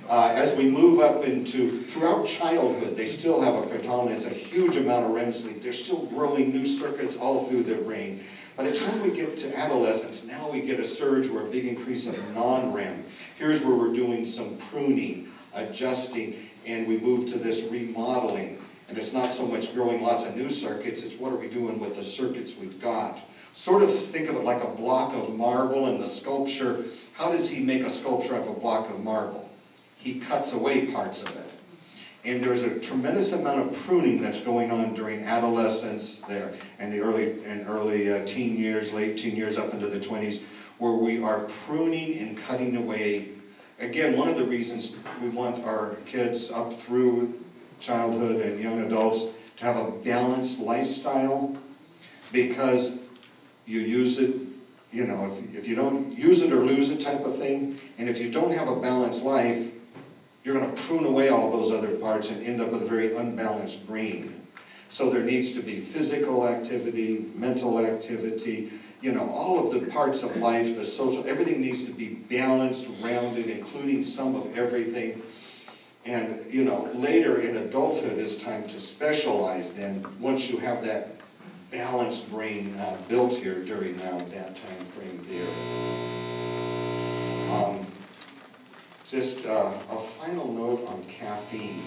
As we move up into, throughout childhood, they still have a predominance, a huge amount of REM sleep. They're still growing new circuits all through their brain. By the time we get to adolescence, now we get a surge or a big increase of non-REM. Here's where we're doing some pruning, adjusting, and we move to this remodeling. And it's not so much growing lots of new circuits, it's what are we doing with the circuits we've got. Sort of think of it like a block of marble and the sculpture. How does he make a sculpture of a block of marble? He cuts away parts of it. And there's a tremendous amount of pruning that's going on during adolescence there and the early teen years, late teen years up into the 20s, where we are pruning and cutting away. Again, one of the reasons we want our kids up through childhood and young adults to have a balanced lifestyle, because you use it, you know, if you don't use it or lose it type of thing, and if you don't have a balanced life, you're going to prune away all those other parts and end up with a very unbalanced brain. So there needs to be physical activity, mental activity, you know, all of the parts of life, the social, everything needs to be balanced, rounded, including some of everything. And, you know, later in adulthood, it's time to specialize then, once you have that balanced brain built here during that time frame there. Just a final note on caffeine.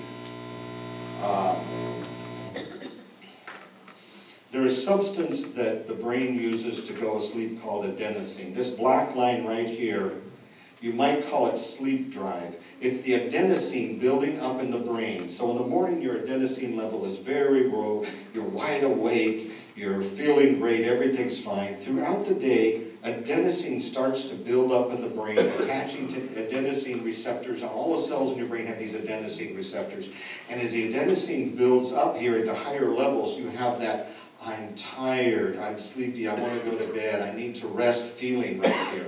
There is a substance that the brain uses to go to sleep called adenosine. This black line right here, you might call it sleep drive. It's the adenosine building up in the brain. So in the morning, your adenosine level is very low, you're wide awake, you're feeling great, everything's fine. Throughout the day, adenosine starts to build up in the brain, attaching to adenosine receptors. All the cells in your brain have these adenosine receptors. And as the adenosine builds up here into higher levels, you have that, I'm tired, I'm sleepy, I want to go to bed, I need to rest feeling right here.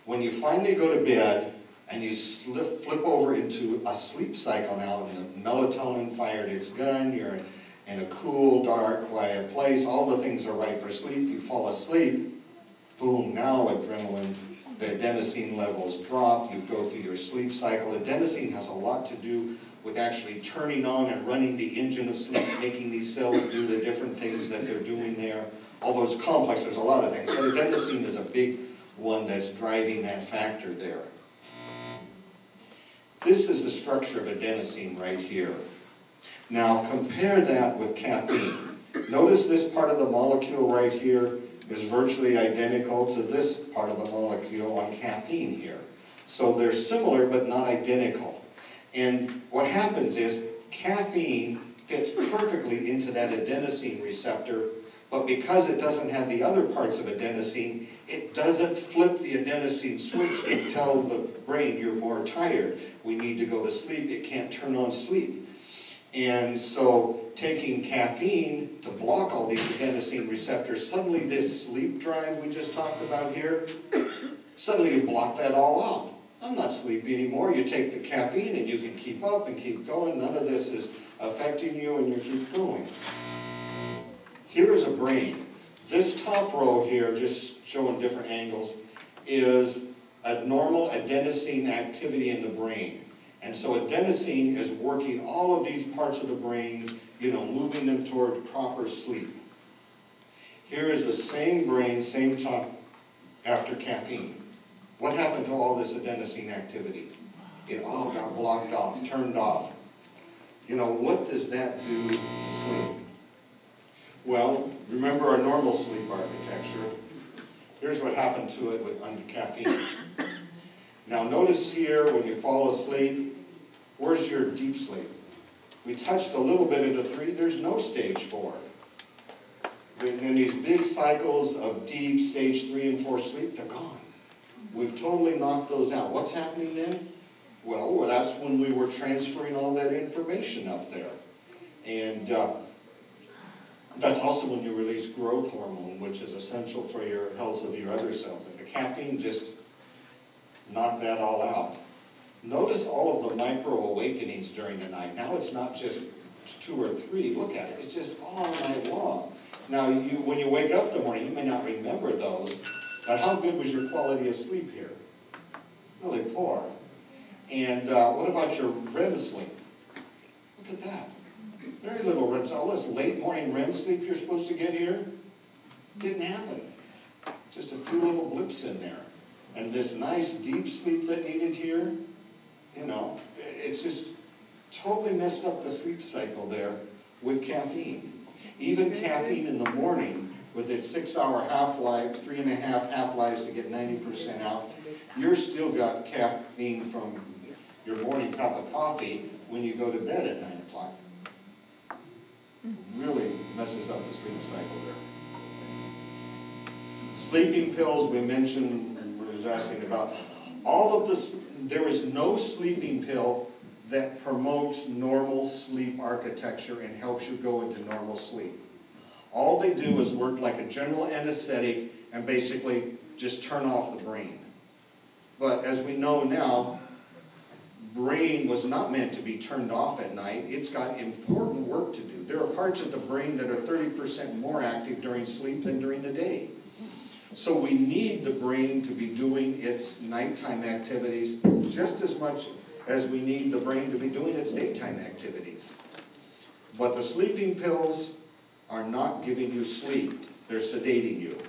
When you finally go to bed, and you flip over into a sleep cycle now, and the melatonin fired its gun, you're in a cool, dark, quiet place, all the things are right for sleep, you fall asleep, boom, now adrenaline, the adenosine levels drop, you go through your sleep cycle. Adenosine has a lot to do with actually turning on and running the engine of sleep, making these cells do the different things that they're doing there. Although it's complex, there's a lot of things. So adenosine is a big one that's driving that factor there. This is the structure of adenosine right here. Now compare that with caffeine. Notice this part of the molecule right here is virtually identical to this part of the molecule on caffeine here. So they're similar but not identical. And what happens is caffeine fits perfectly into that adenosine receptor, but because it doesn't have the other parts of adenosine, it doesn't flip the adenosine switch and tell the brain you're more tired. We need to go to sleep. It can't turn on sleep. And so taking caffeine to block all these adenosine receptors, suddenly this sleep drive we just talked about here, suddenly you block that all off. I'm not sleepy anymore. You take the caffeine and you can keep up and keep going. None of this is affecting you and you keep going. Here is a brain. This top row here, just showing different angles, is a normal adenosine activity in the brain. And so adenosine is working all of these parts of the brain, you know, moving them toward proper sleep. Here is the same brain, same top after caffeine. What happened to all this adenosine activity? It all got blocked off, turned off. You know, what does that do to sleep? Well, remember our normal sleep architecture. Here's what happened to it with under caffeine. Now notice here, when you fall asleep, where's your deep sleep? We touched a little bit into 3, there's no stage 4. And then these big cycles of deep stage 3 and 4 sleep, they're gone. We've totally knocked those out. What's happening then? Well, that's when we were transferring all that information up there. And that's also when you release growth hormone, which is essential for your health of your other cells. And the caffeine just knocked that all out. Notice all of the micro awakenings during the night. Now it's not just 2 or 3. Look at it. It's just all night long. Now, when you wake up in the morning, you may not remember those, but how good was your quality of sleep here? Really poor. And what about your REM sleep? Look at that. Very little REM sleep. All this late morning REM sleep you're supposed to get here, didn't happen. Just a few little blips in there. And this nice deep sleep that needed here, you know, it's just totally messed up the sleep cycle there with caffeine. Even caffeine in the morning, with its 6-hour half-life, 3.5 half-lives to get 90% out, you're still got caffeine from your morning cup of coffee when you go to bed at 9 o'clock. Really messes up the sleep cycle there. Sleeping pills we mentioned, we was asking about. All of this, there is no sleeping pill that promotes normal sleep architecture and helps you go into normal sleep. All they do is work like a general anesthetic and basically just turn off the brain. But as we know now, brain was not meant to be turned off at night. It's got important work to do. There are parts of the brain that are 30% more active during sleep than during the day. So we need the brain to be doing its nighttime activities just as much as we need the brain to be doing its daytime activities. But the sleeping pills are not giving you sleep. They're sedating you.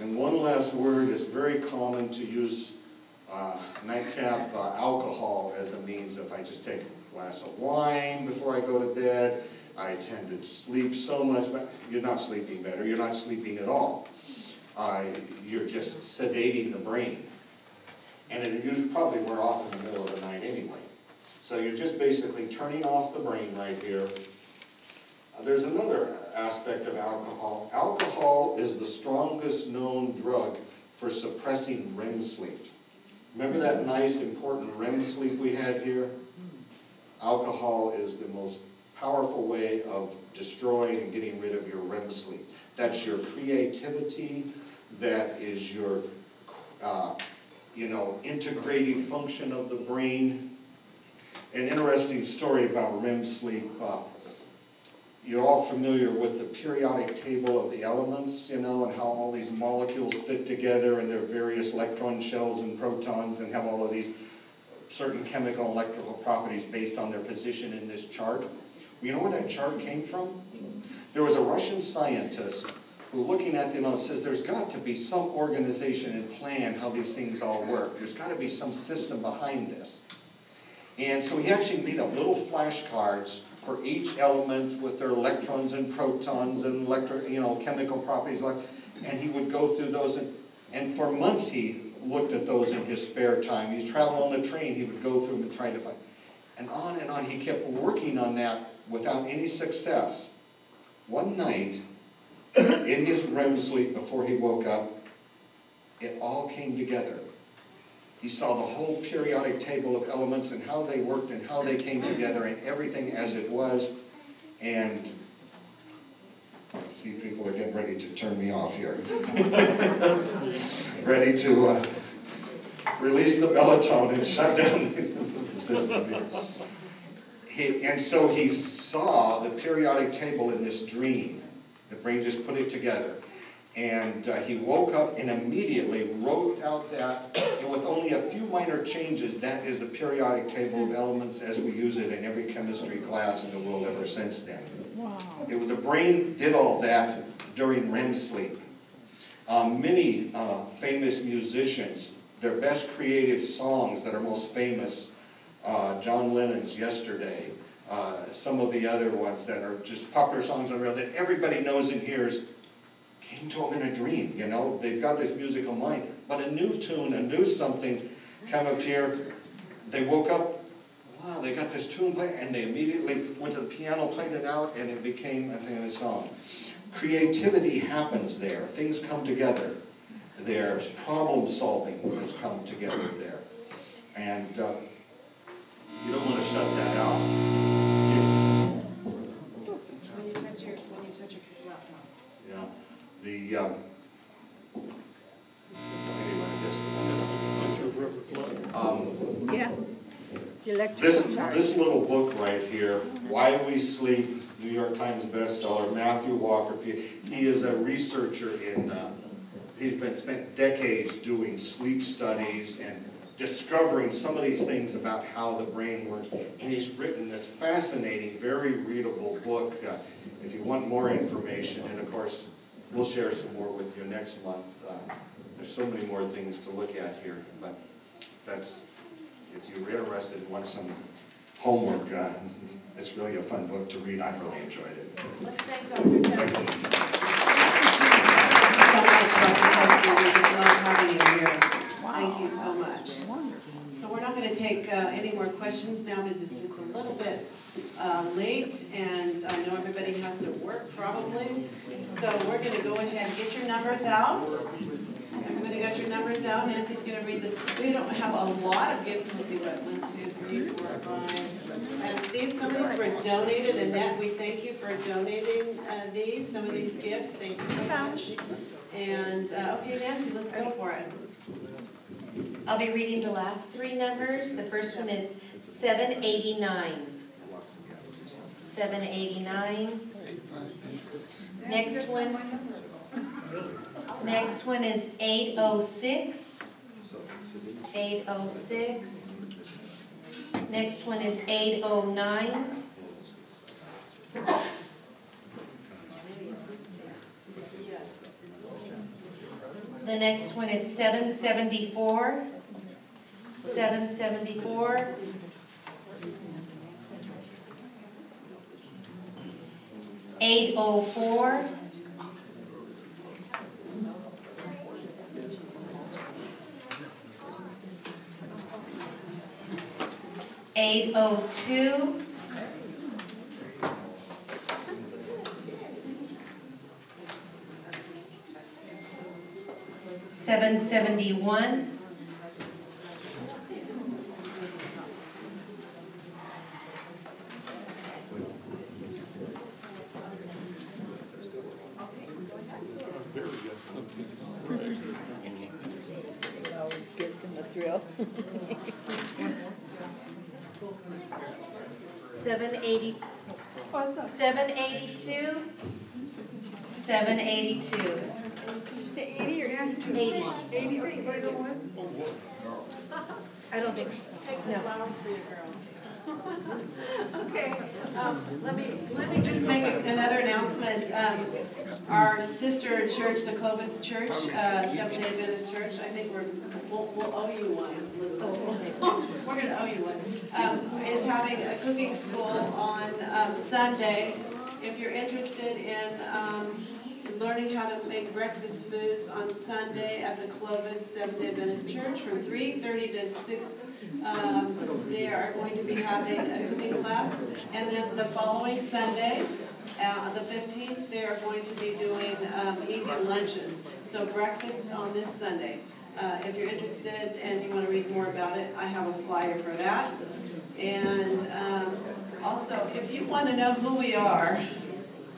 And one last word, it's very common to use nightcap alcohol as a means. If I just take a glass of wine before I go to bed, I tend to sleep so much, but you're not sleeping better. You're not sleeping at all. You're just sedating the brain. And it probably wear off in the middle of the night anyway. So you're just basically turning off the brain right here. There's another aspect of alcohol. Alcohol is the strongest known drug for suppressing REM sleep. Remember that nice, important REM sleep we had here? Alcohol is the most powerful way of destroying and getting rid of your REM sleep. That's your creativity. That is your, integrative function of the brain. An interesting story about REM sleep. You're all familiar with the periodic table of the elements, and how all these molecules fit together and their various electron shells and protons and have all of these certain chemical and electrical properties based on their position in this chart. You know where that chart came from? There was a Russian scientist who, looking at the elements, says there's got to be some organization and plan how these things all work. There's got to be some system behind this. And so he actually made up little flashcards for each element with their electrons and protons and chemical properties, and he would go through those, and for months he looked at those in his spare time. He's traveling on the train, he would go through them and try to find, and on he kept working on that without any success. One night, in his REM sleep before he woke up, it all came together. He saw the whole periodic table of elements and how they worked and how they came together and everything as it was. And I see people are getting ready to turn me off here. Ready to release the melatonin and shut down the system here. And so he saw the periodic table in this dream. The brain just put it together. And he woke up and immediately wrote out that, and with only a few minor changes, that is the periodic table of elements as we use it in every chemistry class in the world ever since then. Wow. The brain did all that during REM sleep. Many famous musicians, their best creative songs that are most famous, John Lennon's Yesterday, some of the other ones that are just popular songs on the radio that everybody knows and hears, came to them in a dream, They've got this musical mind. But a new tune, a new something come up here. They woke up, wow, they got this tune playing, and they immediately went to the piano, played it out, and it became a famous song. Creativity happens there. Things come together. There's problem solving has come together there. And you don't want to shut that out. When you touch your laptop. Yeah. Anyway, I guess yeah. this little book right here, Why We Sleep, New York Times bestseller, Matthew Walker. He is a researcher in, he's spent decades doing sleep studies and discovering some of these things about how the brain works. And he's written this fascinating, very readable book if you want more information. And of course, we'll share some more with you next month. There's so many more things to look at here, but that's, if you're interested and want some homework, it's really a fun book to read. I really enjoyed it. Let's thank Dr. Tessie. Thank you so much. So we're not going to take any more questions now because it's a little bit late, and I know everybody has to work probably. So we're going to go ahead and get your numbers out. Everybody got your numbers out. Nancy's going to read the. We don't have a lot of gifts. Let's see what 1, 2, 3, 4, 5. These, some of these were donated, and Nat, we thank you for donating these. Some of these gifts. Thank you so much. And okay, Nancy, let's go for it. I'll be reading the last 3 numbers. The first one is 789. 789. Next one is 806. 806. Next one is 809. The next one is 774. 774. 804. 802. 771. 780. 782. 782. Did you say 80 or 80? 80 or 801? I don't think Okay, let me just make another announcement. Our sister church, the Clovis Church, Seventh-day Adventist Church, I think we'll owe you one. We're going to owe you one. Is having a cooking school on Sunday. If you're interested in learning how to make breakfast foods on Sunday at the Clovis Seventh-day Adventist Church from 3:30 to 6. They are going to be having a cooking class, and then the following Sunday, on the 15th, they are going to be doing easy lunches. So breakfast on this Sunday. If you're interested and you want to read more about it, I have a flyer for that. And also, if you want to know who we are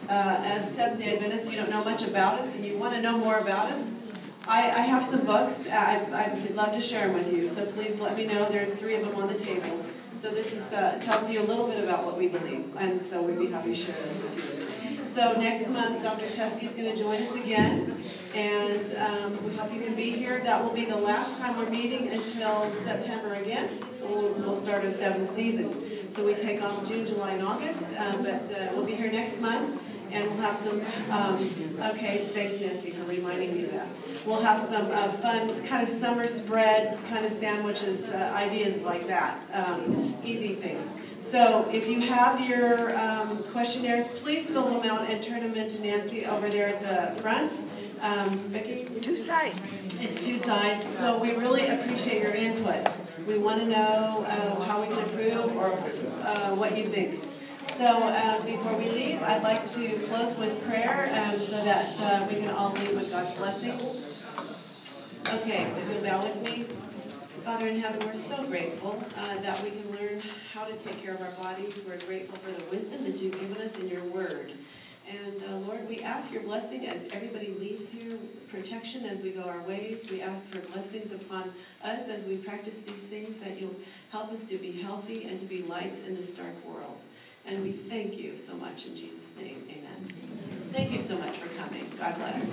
as Seventh-day Adventists, you don't know much about us, and you want to know more about us, I have some books. I'd love to share them with you, so please let me know. There's 3 of them on the table. So this is tells you a little bit about what we believe, and so we'd be happy to share them with you. So next month, Dr. Teskey is going to join us again, and we hope you can be here. That will be the last time we're meeting until September again. We'll start a 7th season. So we take off June, July, and August, but we'll be here next month. And we'll have some, okay, thanks Nancy for reminding me of that. We'll have some fun, kind of summer spread, kind of sandwiches, ideas like that, easy things. So if you have your questionnaires, please fill them out and turn them into Nancy over there at the front. Vicki? 2 sides. It's 2 sides, so we really appreciate your input. We want to know how we can improve or what you think. So before we leave, I'd like to close with prayer so that we can all leave with God's blessing. Okay, so you'll bow with me. Father in heaven, we're so grateful that we can learn how to take care of our bodies. We're grateful for the wisdom that you've given us in your word. And Lord, we ask your blessing as everybody leaves here, protection as we go our ways. We ask for blessings upon us as we practice these things, that you'll help us to be healthy and to be lights in this dark world. And we thank you so much in Jesus' name, amen. Thank you so much for coming. God bless.